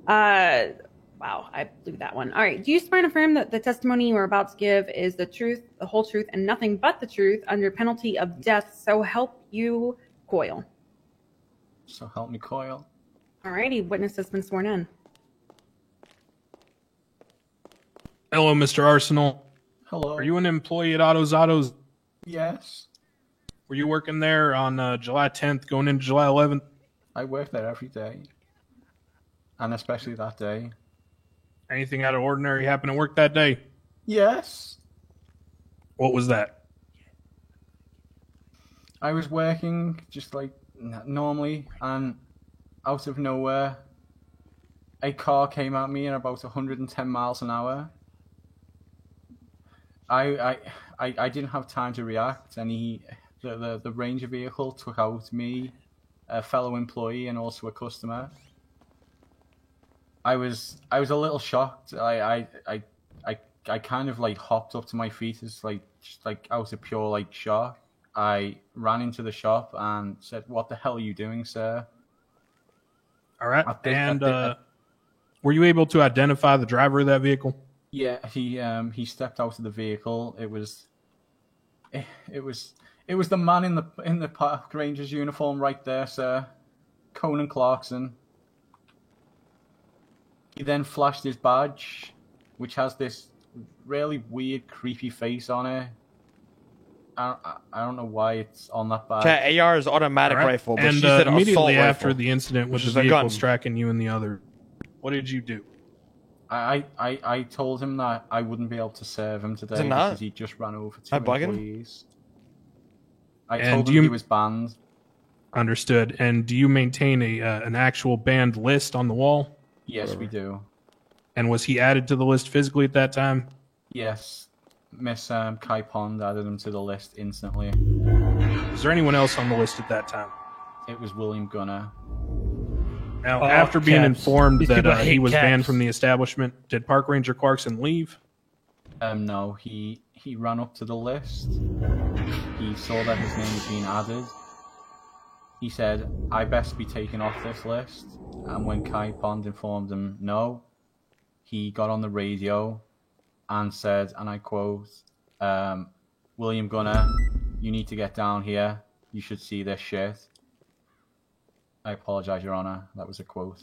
Wow, I blew that one. All right. Do you swear and affirm that the testimony you are about to give is the truth, the whole truth, and nothing but the truth under penalty of death? So help you, Coyle. So help me, Coyle. All righty. Witness has been sworn in. Hello, Mr. Arsenal. Hello. Are you an employee at Otto's Autos? Yes. Were you working there on July 10th going into July 11th? I work there every day. And especially that day. Anything out of ordinary happen to work that day? Yes. What was that? I was working just like normally, and out of nowhere, a car came at me at about 110 miles an hour. I didn't have time to react, and the Ranger vehicle took out me, a fellow employee, and also a customer. I was a little shocked. I kind of like hopped up to my feet as just out of pure shock. I ran into the shop and said, "What the hell are you doing, sir?" All right. Were you able to identify the driver of that vehicle? Yeah, he stepped out of the vehicle. It was the man in the Park Rangers uniform right there, sir. Conan Clarkson. He then flashed his badge, which has this really weird, creepy face on it. I don't know why it's on that badge. Okay, AR is automatic All right. rifle, but and she said immediately assault after rifle, the incident with which the is a vehicle gun. striking you and the other, what did you do? I told him that I wouldn't be able to serve him today Is it not? because he just ran over two Am I bugging? employees. I And told do him you- he was banned. Understood. And do you maintain an actual banned list on the wall? Yes, we do. And was he added to the list physically at that time? Yes, Miss Kai Pond added him to the list instantly. Was there anyone else on the list at that time? It was William Gunner. Now, after being informed These that people hate he was banned caps. from the establishment, did Park Ranger Clarkson leave? No, he ran up to the list. He saw that his name was being added. He said, "I best be taken off this list." And when Kai Pond informed him no, he got on the radio and said, and I quote, "William Gunner, you need to get down here. You should see this shit." I apologize, Your Honor. That was a quote.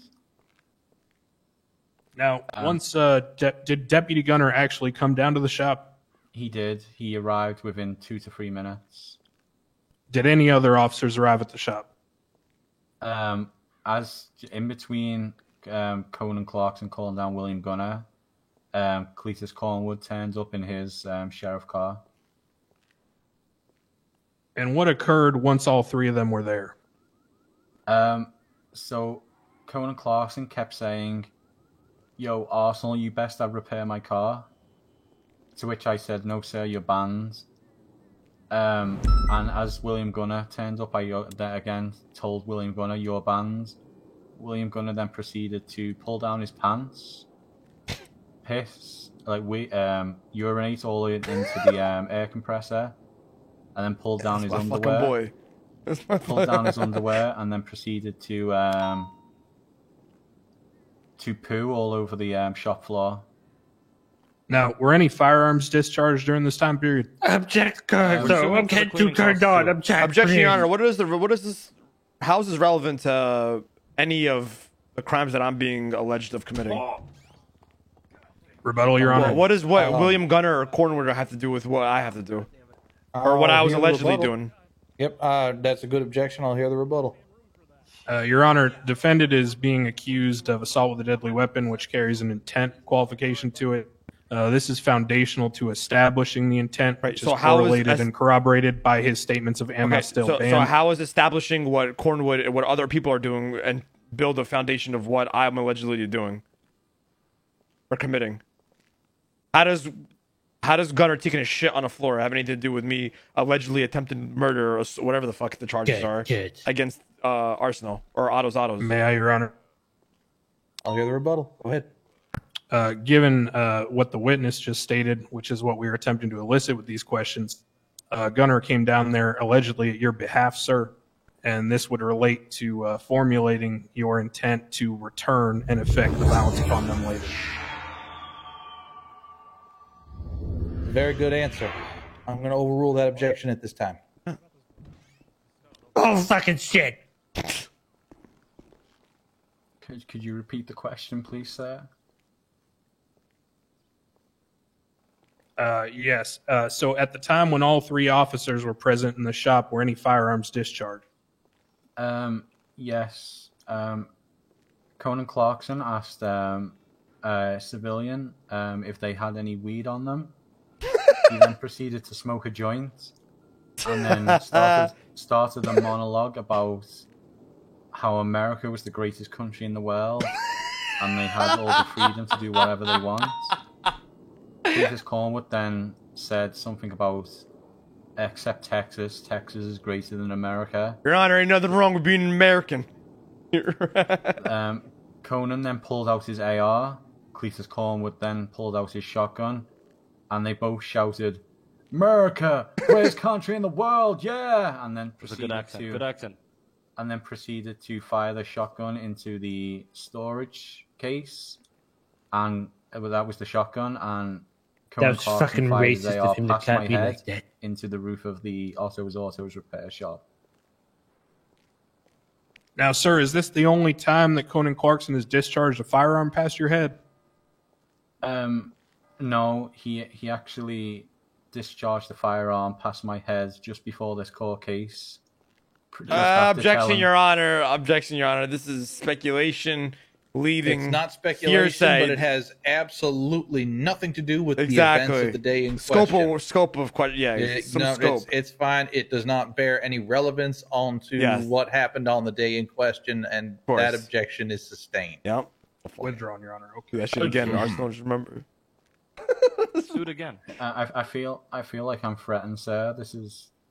Now, did Deputy Gunner actually come down to the shop? He did. He arrived within 2 to 3 minutes. Did any other officers arrive at the shop? As in between Conan Clarkson calling down William Gunner, Cletus Cornwood turns up in his sheriff car. And what occurred once all three of them were there? So Conan Clarkson kept saying, "Yo, Arsenal, you best have repair my car." To which I said, "No, sir, you're banned." And as William Gunner turned up, I again told William Gunner, "You're banned." William Gunner then proceeded to pull down his pants, piss, urinate all into the air compressor, and then pulled down his underwear. Boy. Pulled down his underwear and then proceeded to poo all over the shop floor. Now, were any firearms discharged during this time period? Object, I'm getting too turned on. Objection, Your Honor. What is this? How is this relevant to any of the crimes that I'm being alleged of committing? Rebuttal, Your Honor. What does William Gunner or Cornwood have to do with what I have to do, or what I was allegedly doing? Yep, that's a good objection. I'll hear the rebuttal. Your Honor, defendant is being accused of assault with a deadly weapon, which carries an intent qualification to it. This is foundational to establishing the intent, which is correlated and corroborated by his statements of am I still banned. So how is establishing what Cornwood and what other people are doing and build a foundation of what I'm allegedly doing or committing? How does Gunner taking a shit on the floor have anything to do with me allegedly attempted murder or whatever the fuck the charges are against Arsenal or Autos? May I, Your Honor? I'll hear the rebuttal. Go ahead. Given what the witness just stated, which is what we are attempting to elicit with these questions, Gunner came down there allegedly at your behalf, sir, and this would relate to formulating your intent to return and effect the violence upon them later. Very good answer. I'm going to overrule that objection at this time. Oh, fucking shit. Could you repeat the question, please, sir? Yes. So at the time when all three officers were present in the shop, were any firearms discharged? Yes. Conan Clarkson asked a civilian if they had any weed on them. He then proceeded to smoke a joint and then started a monologue about how America was the greatest country in the world and they had all the freedom to do whatever they want. Cletus Cornwood then said something about except Texas. Texas is greater than America. Your Honor, ain't nothing wrong with being an American. Conan then pulled out his AR. Cletus Cornwood then pulled out his shotgun. And they both shouted, "America, greatest country in the world, yeah!" And then proceeded And then proceeded to fire the shotgun into the storage case, and that was the shotgun. And Conan That's fucking fired his racist AR of him to past my can't be head like that. into the roof of the Autos repair shop. Now, sir, is this the only time that Conan Clarkson has discharged a firearm past your head? No, he actually discharged the firearm past my head just before this court case. Objection, Your Honor. Objection, Your Honor. This is speculation, leading. It's not speculation, hearsay. but it has absolutely nothing to do with the events of the day in question. Scope of question. Yeah, scope. It's fine. It does not bear any relevance onto what happened on the day in question, and that objection is sustained. Yep. Withdrawn, Your Honor. Okay. Do that shit again. Arsenal, just remember. suit again. I feel like I'm threatened, sir.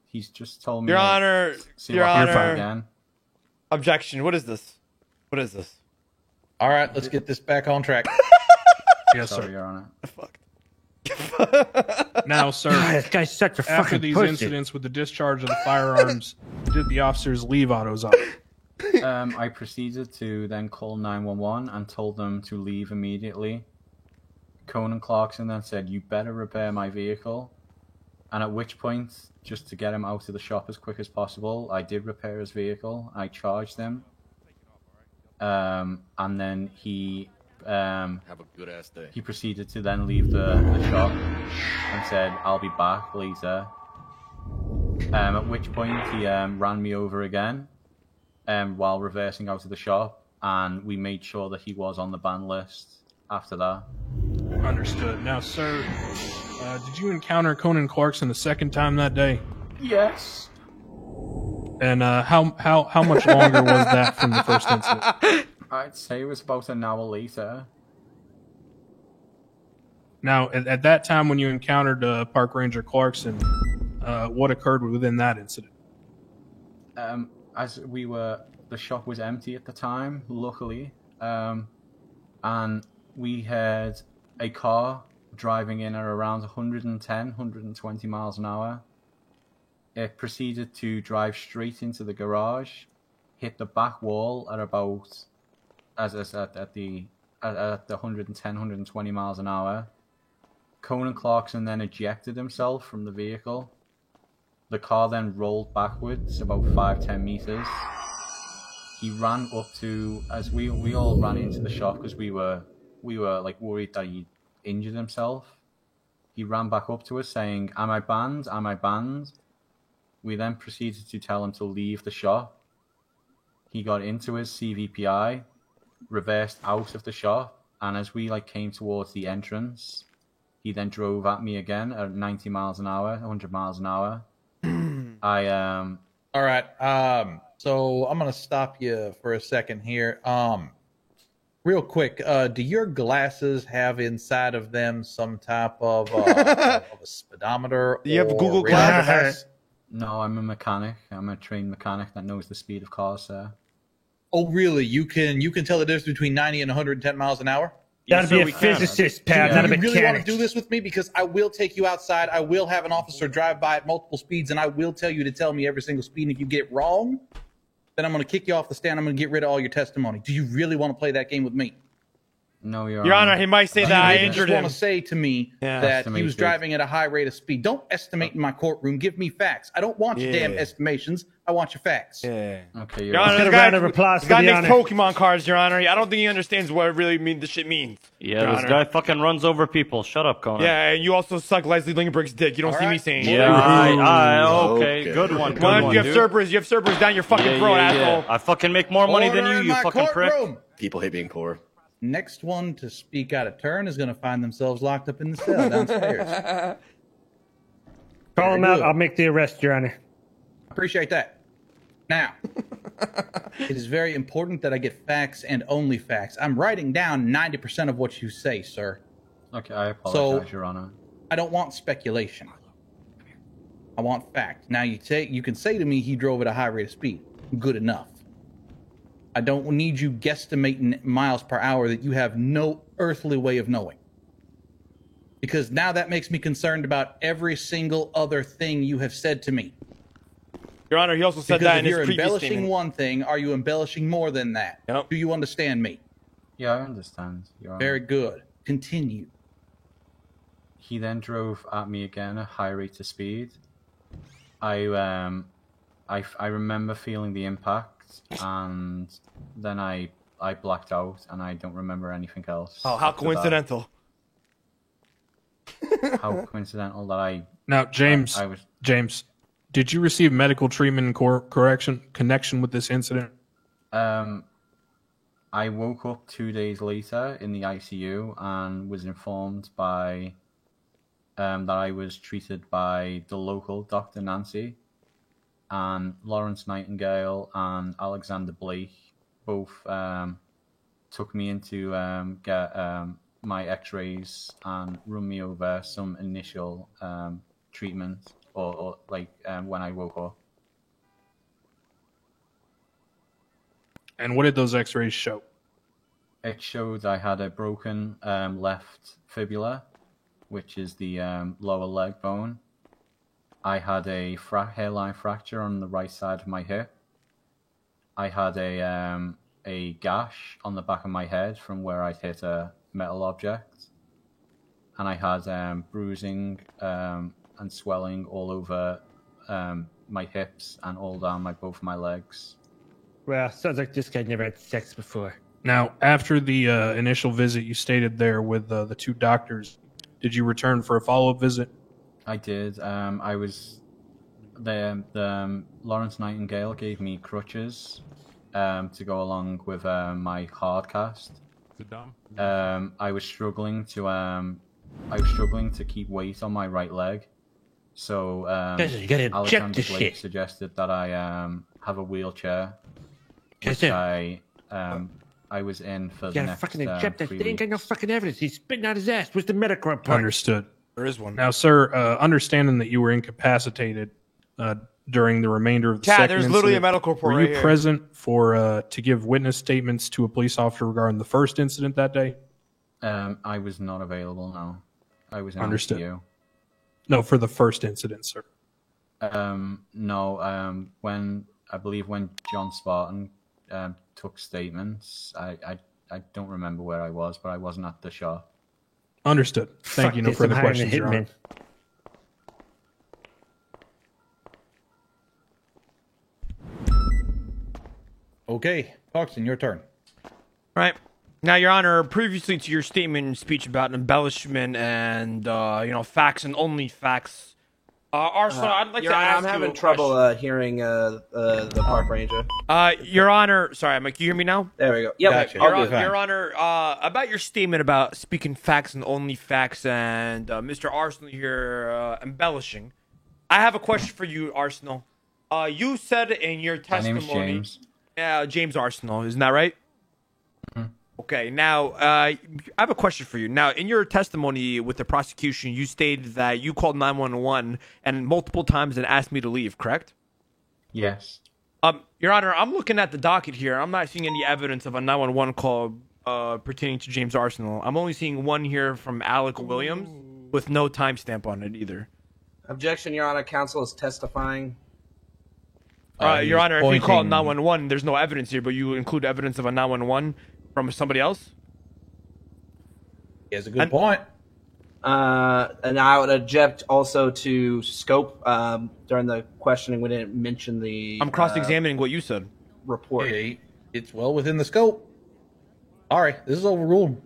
He's just told me. Your Honor, Your Honor. Again. Objection. What is this? What is this? All right, let's get this back on track. Yes, Sorry, sir. Your Honor. Now, sir, This guy's such a after fucking these pussy. incidents with the discharge of the firearms, did the officers leave Otto's auto? I proceeded to then call 911 and told them to leave immediately. Conan Clarkson then said, "You better repair my vehicle." And at which point, just to get him out of the shop as quick as possible, I did repair his vehicle. I charged him. And then he have a good ass day. He proceeded to then leave the shop and said, "I'll be back later." At which point he ran me over again while reversing out of the shop, and we made sure that he was on the ban list after that. Understood. Now, sir, did you encounter Conan Clarkson a second time that day? Yes. And how much longer was that from the first incident? I'd say it was about an hour later. Now, at that time when you encountered Park Ranger Clarkson, what occurred within that incident? As the shop was empty at the time, luckily, and we had a car driving in at around 110, 120 miles an hour. It proceeded to drive straight into the garage, hit the back wall at about at the 110, 120 miles an hour. Conan Clarkson then ejected himself from the vehicle. The car then rolled backwards about 5-10 meters. He ran up to, as we all ran into the shop because we were like worried that he injured himself. He ran back up to us saying, "Am I banned? Am I banned?" We then proceeded to tell him to leave the shop. He got into his CVPI, reversed out of the shop, and as we came towards the entrance, he then drove at me again at 90 miles an hour, 100 miles an hour. All right. So I'm gonna stop you for a second here. Real quick, do your glasses have inside of them some type of a speedometer? Do you have or Google radar Glasses? No, I'm a mechanic. I'm a trained mechanic that knows the speed of cars, sir. Oh, really? You can tell the difference between 90 and 110 miles an hour? Gotta be a physicist, pal, not a Do you really want mechanic. to do this with me? Because I will take you outside. I will have an officer drive by at multiple speeds, and I will tell you to tell me every single speed. And if you get it wrong, then I'm going to kick you off the stand. I'm going to get rid of all your testimony. Do you really want to play that game with me? No, Your Honor, he might say that I injured You him. want to say to me that he was driving at a high rate of speed. Don't estimate in my courtroom. Give me facts. I don't want your damn estimations. I want your facts. Yeah. Okay, Your Honor, this guy makes Pokemon cards, Your Honor. I don't think he understands what it really this shit means. Yeah, Your this Honor. guy fucking runs over people. Shut up, Conan. Yeah, and you also suck Leslie Lingberg's dick. You don't see me saying shit. Yeah, okay, good one. Good Come on, one, you have dude. Cerberus. You have Cerberus down your fucking throat, asshole. I fucking make more money than Order in you my fucking prick. courtroom. People hate being poor. Next one to speak out of turn is going to find themselves locked up in the cell downstairs. Call him Very out. good. I'll make the arrest, Your Honor. Appreciate that. Now, it is very important that I get facts and only facts. I'm writing down 90% of what you say, sir. Okay, I apologize, Your Honor. I don't want speculation. I want fact. Now, you can say to me he drove at a high rate of speed. Good enough. I don't need you guesstimating miles per hour that you have no earthly way of knowing. Because now that makes me concerned about every single other thing you have said to me. Your Honor, he also said Because that if in his you're previous embellishing statement. one thing, are you embellishing more than that? Yep. Do you understand me? Yeah, I understand, Your Honor. Very good. Continue. He then drove at me again at a high rate of speed. I remember feeling the impact, and then I blacked out, and I don't remember anything else. Oh, how after that. coincidental. How coincidental that I... Now, James, James, did you receive medical treatment in connection with this incident? I woke up 2 days later in the ICU and was informed by that I was treated by the local Dr. Nancy, and Lawrence Nightingale and Alexander Blake both took me in to get my X-rays and run me over some initial treatment or when I woke up. And what did those X-rays show? It showed I had a broken left fibula, which is the lower leg bone. I had a hairline fracture on the right side of my hip. I had a gash on the back of my head from where I'd hit a metal object. And I had bruising and swelling all over my hips and all down both my legs. Well, sounds like this guy never had sex before. Now, after the initial visit you stated there with the two doctors, did you return for a follow-up visit? I did. I was there. Lawrence Nightingale gave me crutches to go along with my hard cast. I was struggling to keep weight on my right leg, so Alexander Blake suggested that I have a wheelchair, which I was in for the next fucking inject that. 3 They ain't got no weeks. fucking evidence. He's spitting out his ass. Where's the medical report? Understood. There is one. Now, sir, understanding that you were incapacitated during the remainder of the second there's literally a incident, medical report were right you here. present for to give witness statements to a police officer regarding the first incident that day? I was not available. No, I was in Understood. ICU. No, for the first incident, sir. No. When John Spartan took statements, I don't remember where I was, but I wasn't at the shop. Understood. Thank you. No further questions, Your Honor. Okay, Clarkson, your turn. Right. Now, Your Honor, previously to your statement and speech about embellishment and, facts and only facts, Arsenal, I'd like Your to Honor, ask I'm you having a trouble hearing the park ranger. Your Honor, sorry, Mike, you hear me now? There we go. Yep. Gotcha. all good. Your Honor, about your statement about speaking facts and only facts and Mr. Arsenal here embellishing, I have a question for you, Arsenal. You said in your My name testimony... is James. James Arsenal, isn't that right? Okay, now, I have a question for you. Now, in your testimony with the prosecution, you stated that you called 911 and multiple times and asked me to leave, correct? Yes. Your Honor, I'm looking at the docket here. I'm not seeing any evidence of a 911 call pertaining to James Arsenal. I'm only seeing one here from Alec Williams with no timestamp on it either. Objection, Your Honor. Counsel is testifying. Your Honor, if you call 911, there's no evidence here, but you include evidence of a 911 from somebody else? He has a good point. And I would object also to scope. During the questioning, we didn't mention the... I'm cross-examining what you said. Report. It's well within the scope. All right, this is overruled.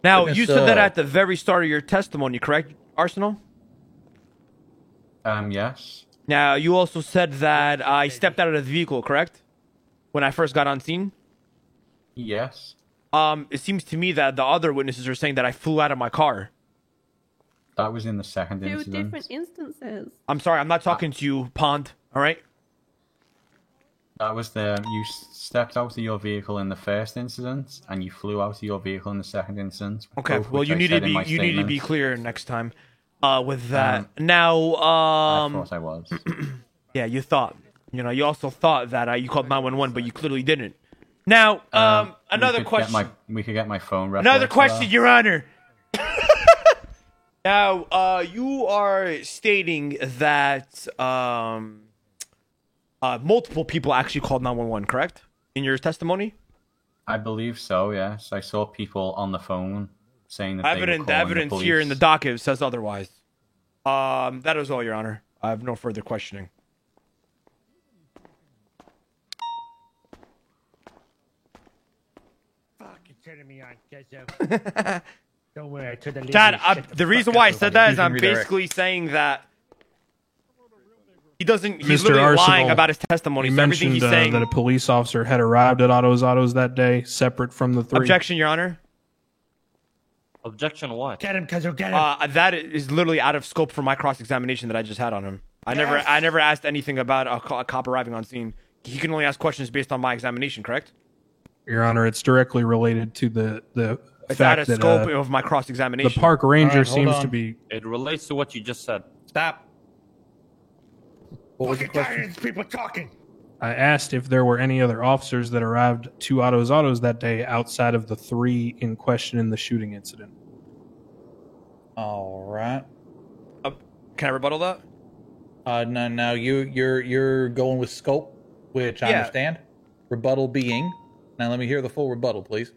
Now, Witness, you said that at the very start of your testimony, correct, Arsenal? Yes. Now, you also said that I stepped out of the vehicle, correct? When I first got on scene? Yes. It seems to me that the other witnesses are saying that I flew out of my car. That was in the second Two incident. different instances. I'm sorry, I'm not talking to you, Pond, all right? That was you stepped out of your vehicle in the first incident, and you flew out of your vehicle in the second incident. Okay, both well, which you I need to said in be my you need to be statement. clear next time with that. I Now, thought I was. yeah, you thought. You also thought that you called 911, but you clearly didn't. Now, another question. We could get my phone. Another reference for question, that. Your Honor. Now, you are stating that multiple people actually called 911, correct? In your testimony? I believe so. Yes, I saw people on the phone saying that they were calling The evidence the police. here in the docket says otherwise. That is all, Your Honor. I have no further questioning. Fucking turning me on, Gezo. Don't worry, I told the lady. Chad, to shut the reason fuck why I up said over that there. is I'm basically saying that he's Mr. literally lying Arsenal, about his testimony. You So everything mentioned he's saying. that a police officer had arrived at Autos that day, separate from the three. Objection, Your Honor. Objection what? Get him, Gezo, get him. That is literally out of scope for my cross-examination that I just had on him. I never asked anything about a cop arriving on scene. He can only ask questions based on my examination, correct? Your Honor, it's directly related to the It's out fact of that scope of my cross-examination. the park ranger All right, hold seems on. to be. It relates to what you just said. Stop. What was the question? People talking. I asked if there were any other officers that arrived to Otto's Autos that day outside of the 3 in question in the shooting incident. All right. Can I rebuttal that? No. You're going with scope, which I Yeah. understand. Rebuttal being. Now let me hear the full rebuttal, please.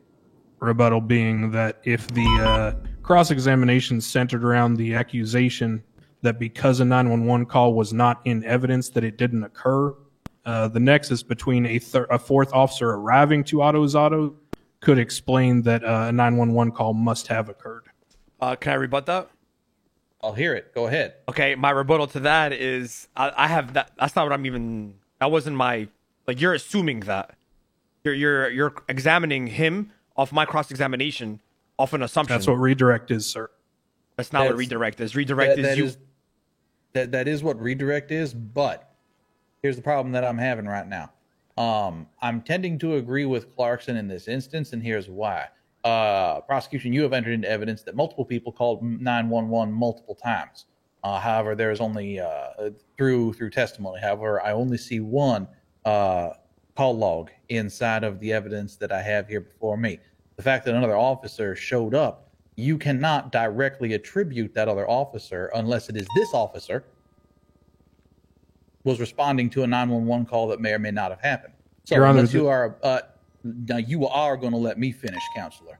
Rebuttal being that if the cross-examination centered around the accusation that because a 911 call was not in evidence that it didn't occur, the nexus between a fourth officer arriving to Otto's Auto could explain that a 911 call must have occurred. Can I rebut that? I'll hear it. Go ahead. Okay, my rebuttal to that is I have that. That's not what I'm even. That wasn't my. Like, you're assuming that. You're examining him off my cross-examination off an assumption. That's what redirect is, sir. That's not what redirect is. Redirect is you. That is what redirect is, but here's the problem that I'm having right now. I'm tending to agree with Clarkson in this instance, and here's why. Prosecution, you have entered into evidence that multiple people called 911 multiple times. However, there is only through testimony. However, I only see one call log inside of the evidence that I have here before me. The fact that another officer showed up, you cannot directly attribute that other officer unless it is this officer was responding to a 911 call that may or may not have happened. So Your Honor, unless you are, now you are going to let me finish, counselor.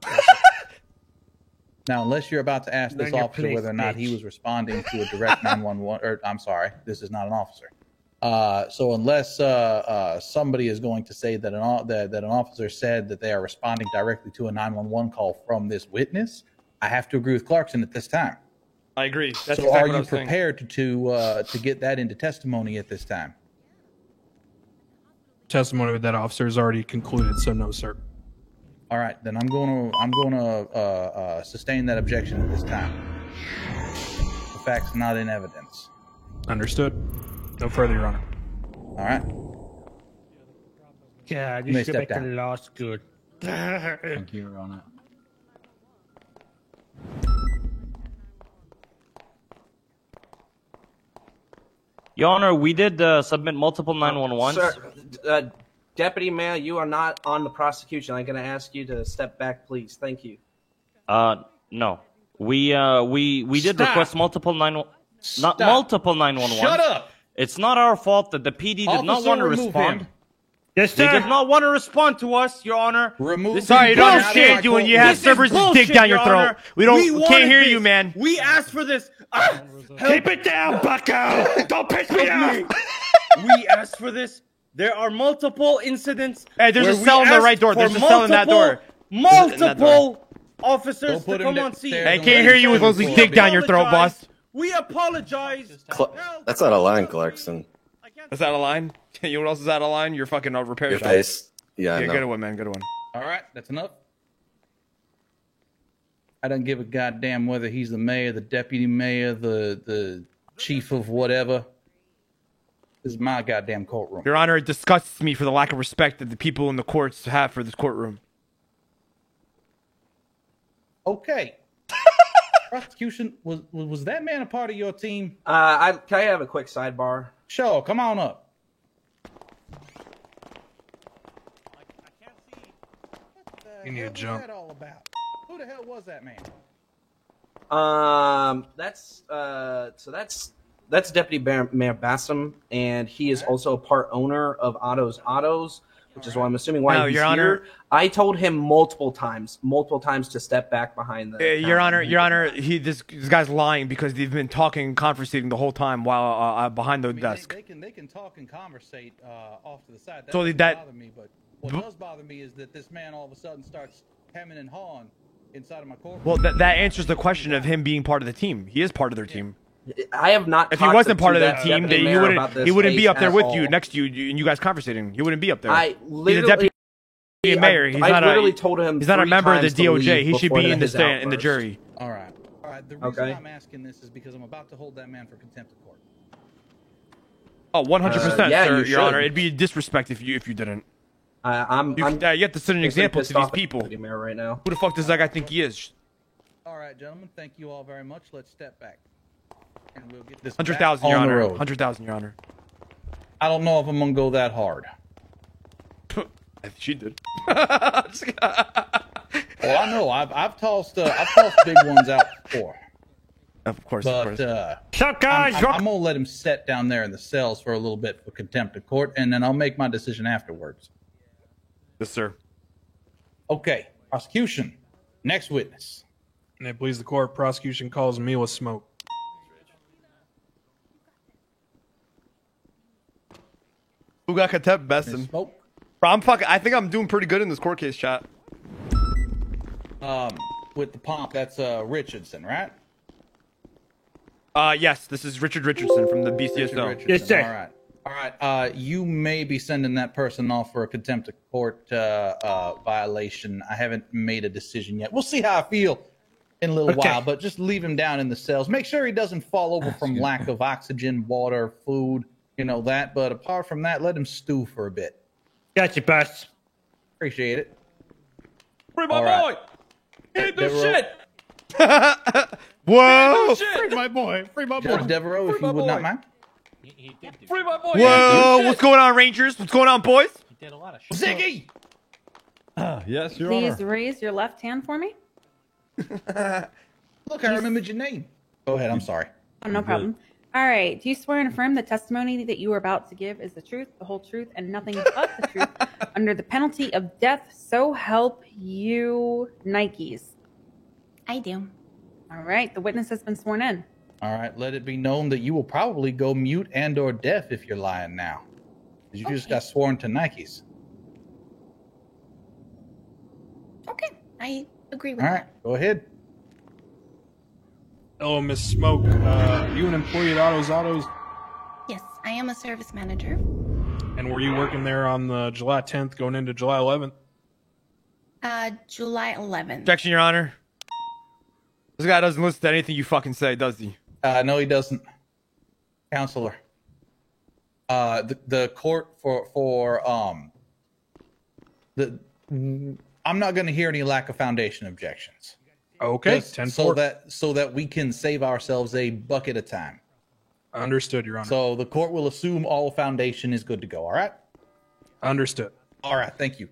Now, unless you're about to ask this Learn your officer place, whether or not he bitch. was responding to a direct 911, or I'm sorry, this is not an officer. So unless somebody is going to say that an officer said that they are responding directly to a 911 call from this witness, I have to agree with Clarkson at this time. I agree. That's So exactly are what I you was saying. prepared to get that into testimony at this time? Testimony with that officer is already concluded, so no, sir. All right, then I'm going to sustain that objection at this time. The fact's not in evidence. Understood. No further, Your Honor. All right. Yeah, You may you should step make the down. law school. Thank you, Your Honor. Your Honor, we did submit multiple 911s. Sir, Deputy Mayor, you are not on the prosecution. I'm going to ask you to step back, please. Thank you. No. We did Stop. request multiple Stop. multiple 911. Shut up. It's not our fault that the PD did not Officer, want to remove respond. him. Yes, They sir. did not want to respond to us, Your Honor. Remove. Sorry, you don't understand you when you have servers just dig down your throat. We can't hear you, man. We asked for this. Keep it down, Bucko. Don't piss me off. We asked for this. There are multiple incidents. Hey, there's where a cell we in the asked right door. for There's a cell in that door. Multiple officers Don't put to him come on downstairs. scene. Hey, can't hear you with those dig down your throat, boss. We apologize. That's not a line, Clarkson. Is that a line? You know what else is out of line? Your fucking repair Your shop. face. Yeah, Yeah, no. good one, man. Good one. All right, that's enough. I don't give a goddamn whether he's the mayor, the deputy mayor, the chief of whatever. This is my goddamn courtroom. Your Honor, it disgusts me for the lack of respect that the people in the courts have for this courtroom. Okay. Prosecution, was that man a part of your team? Can I have a quick sidebar? Sure, come on up. You need a jump. What's that all about? Who the hell was that man? That's Deputy Mayor Bassam, and he is also a part owner of Otto's Autos, which is why I'm assuming why No, he's Your here. Honor. I told him multiple times to step back behind the. Your Honor, this guy's lying because they've been talking and conversating the whole time while behind the desk. They can talk and conversate off to the side. That So doesn't that- bother me, but what does bother me is that this man all of a sudden starts hemming and hawing inside of my courtroom. Well, that answers the question of him being part of the team. He is part of their team. I have not. If he talked wasn't to part of the that team, Deputy then Mayor about this he wouldn't be case up there at with all. you, next to you, and you guys conversating. He wouldn't be up there. I He's a literally. deputy mayor. He's I not literally a. told him He's not a 3 member of the times to DOJ. leave He should before be in his the outburst. All jury. right. The reason I'm asking this is because I'm about to hold that man for contempt of court. Oh, 100%, yeah, sir, you Your should. Honor. It'd be a disrespect if you didn't. I'm you have to set an example to these people. Mayor right now. Who the fuck does that guy think he is? All right, gentlemen. Thank you all very much. Let's step back, and we'll get this 100,000, back Your on the Honor. road. 100,000, Your Honor. I don't know if I'm gonna go that hard. I think she did. Well, I know. I've tossed big ones out before. Of course, but I'm gonna let him sit down there in the cells for a little bit for contempt of court, and then I'll make my decision afterwards. Yes, sir. Okay, prosecution. Next witness. And it please the court, prosecution calls Mila Smoke. Who got contempt? Besson. Bro, I think I'm doing pretty good in this court case, chat. With the pomp, that's Richardson, right? Yes, this is Richard Richardson from the BCSO. Yes, sir. All right. You may be sending that person off for a contempt of court violation. I haven't made a decision yet. We'll see how I feel in a little while, but just leave him down in the cells. Make sure he doesn't fall over from lack of oxygen, water, food, that. But apart from that, let him stew for a bit. Gotcha, boss. Appreciate it. Free my All right. boy! He ain't do Devereaux. shit! Whoa! Free my boy! Free my boy! Judge Devereaux, if you would not mind. Free my boy! Whoa! What's going on, Rangers? What's going on, boys? Ziggy! Yes, Your Please Honor. raise your left hand for me. Look, I remembered your name. Go ahead. I'm sorry. Oh, no problem. All right. Do you swear and affirm the testimony that you are about to give is the truth, the whole truth, and nothing but the truth under the penalty of death? So help you, Nikes. I do. All right. The witness has been sworn in. All right. Let it be known that you will probably go mute and or deaf if you're lying now. You just got sworn to Nikes. Okay, I agree with All right. Go ahead. Hello, Miss Smoke. You an employee at Autos? Yes, I am a service manager. And were you working there on the July 10th going into July 11th? July 11th. Objection, Your Honor. This guy doesn't listen to anything you fucking say, does he? No, he doesn't. Counselor. The court I'm not going to hear any lack of foundation objections. Okay, Just so that we can save ourselves a bucket of time. Understood, Your Honor. So the court will assume all foundation is good to go. All right. Understood. All right. Thank you.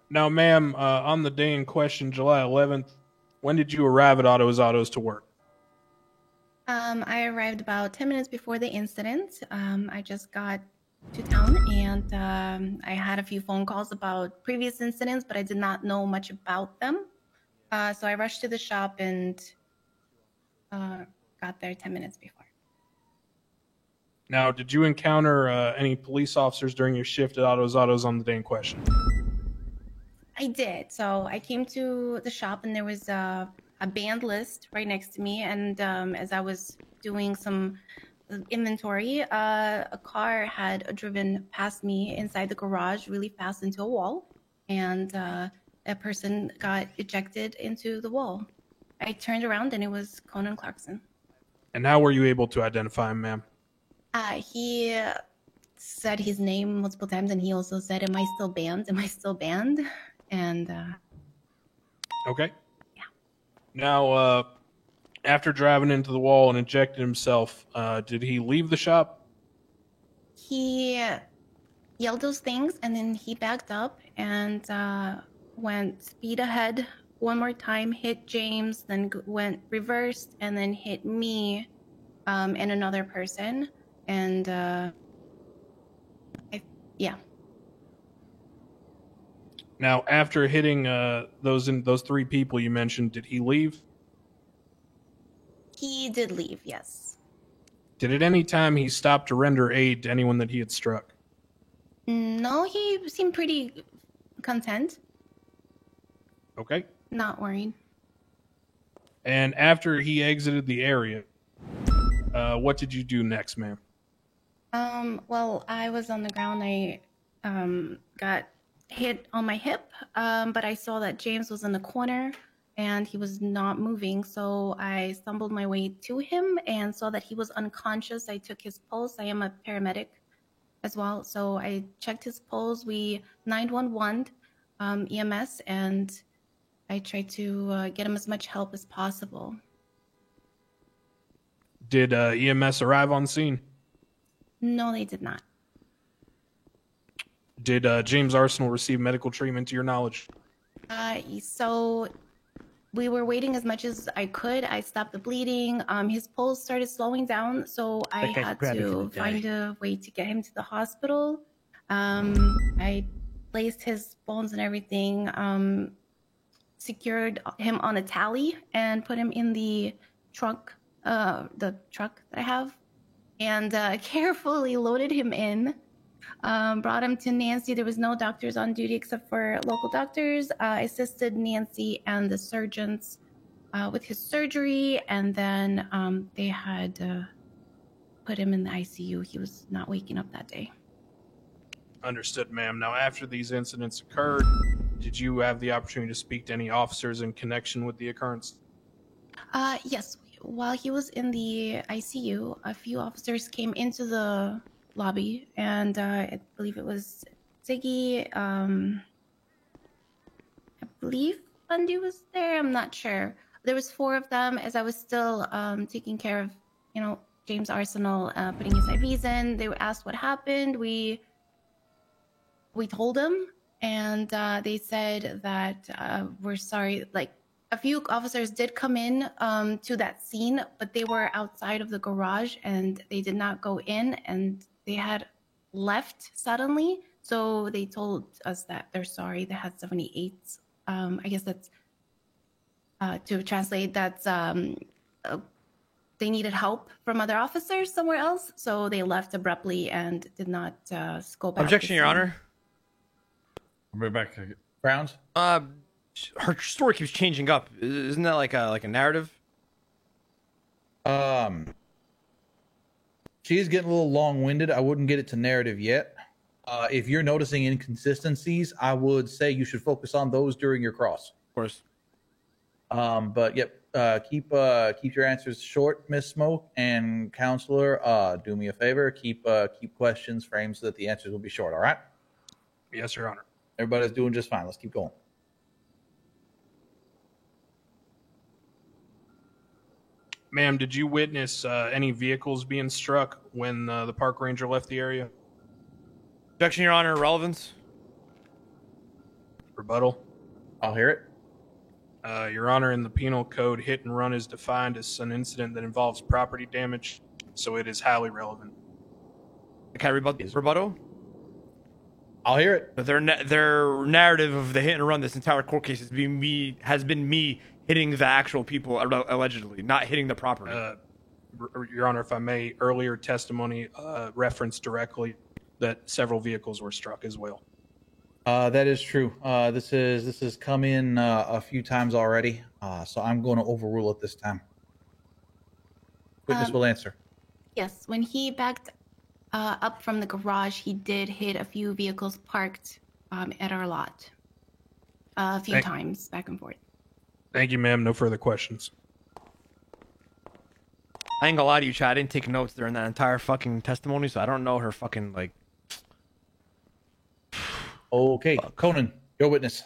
Now, ma'am, on the day in question, July 11th, when did you arrive at Autos to work? I arrived about 10 minutes before the incident. I just got to town and I had a few phone calls about previous incidents, but I did not know much about them. So I rushed to the shop and got there 10 minutes before. Now, did you encounter any police officers during your shift at Autos on the day in question? I did. So I came to the shop and there was a banned list right next to me. And as I was doing some inventory, a car had driven past me inside the garage really fast into a wall. And a person got ejected into the wall. I turned around and it was Conan Clarkson. And how were you able to identify him, ma'am? He said his name multiple times and he also said, "Am I still banned? Am I still banned?" And okay. Yeah. Now, after driving into the wall and ejected himself, did he leave the shop? he yelled those things and then he backed up and went speed ahead one more time, hit James, then went reversed and then hit me and another person. And yeah. Now, after hitting those three people you mentioned, did he leave? He did leave, yes. Did at any time he stop to render aid to anyone that he had struck? No, he seemed pretty content. Okay. Not worried. And after he exited the area, what did you do next, ma'am? Well, I was on the ground. I got hit on my hip, but I saw that James was in the corner and he was not moving. So I stumbled my way to him and saw that he was unconscious. I took his pulse. I am a paramedic as well. So I checked his pulse. We 911 EMS, and I tried to get him as much help as possible. Did EMS arrive on scene? No, they did not. Did James Arsenal receive medical treatment to your knowledge? So we were waiting as much as I could. I stopped the bleeding. His pulse started slowing down, so I had to find a way to get him to the hospital. I placed his bones and everything, secured him on a tally, and put him in the trunk that I have, and carefully loaded him in. Brought him to Nancy. There was no doctors on duty except for local doctors. Assisted Nancy and the surgeons with his surgery, and then they had put him in the ICU. He was not waking up that day. Understood, ma'am. Now, after these incidents occurred, did you have the opportunity to speak to any officers in connection with the occurrence? Yes. While he was in the ICU, a few officers came into the lobby, and I believe it was Ziggy. I believe Bundy was there. I'm not sure. There was 4 of them. As I was still taking care of, James Arsenal, putting his IVs in. They were asked what happened. We told them, and they said that we're sorry. Like, a few officers did come in to that scene, but they were outside of the garage, and they did not go in, and they had left suddenly. So they told us that they're sorry. They had 78s. I guess that's, to translate, that's they needed help from other officers somewhere else. So they left abruptly and did not go back. Objection, Your Honor. I'll be back. Browns? Her story keeps changing up. Isn't that like a narrative? She's getting a little long-winded. I wouldn't get it to narrative yet. If you're noticing inconsistencies, I would say you should focus on those during your cross. Of course. But yep, keep your answers short, Miss Smoke, and Counselor. Do me a favor, keep questions framed so that the answers will be short. All right? Yes, Your Honor. Everybody's doing just fine. Let's keep going. Ma'am, did you witness any vehicles being struck when the park ranger left the area? Objection, Your Honor. Relevance. Rebuttal. I'll hear it. Your Honor, in the penal code, hit and run is defined as an incident that involves property damage, so it is highly relevant. Can I rebuttal? I'll hear it. Their narrative of the hit and run this entire court case has been me hitting the actual people allegedly, not hitting the property. Your Honor, if I may, earlier testimony referenced directly that several vehicles were struck as well. That is true. This has come in a few times already, so I'm going to overrule it this time. Witness will answer. Yes, when he backed up from the garage, he did hit a few vehicles parked at our lot a few times, back and forth. Thank you, ma'am. No further questions. I ain't gonna lie to you, Chad. I didn't take notes during that entire fucking testimony, so I don't know her fucking, like... Okay, Conan, your witness.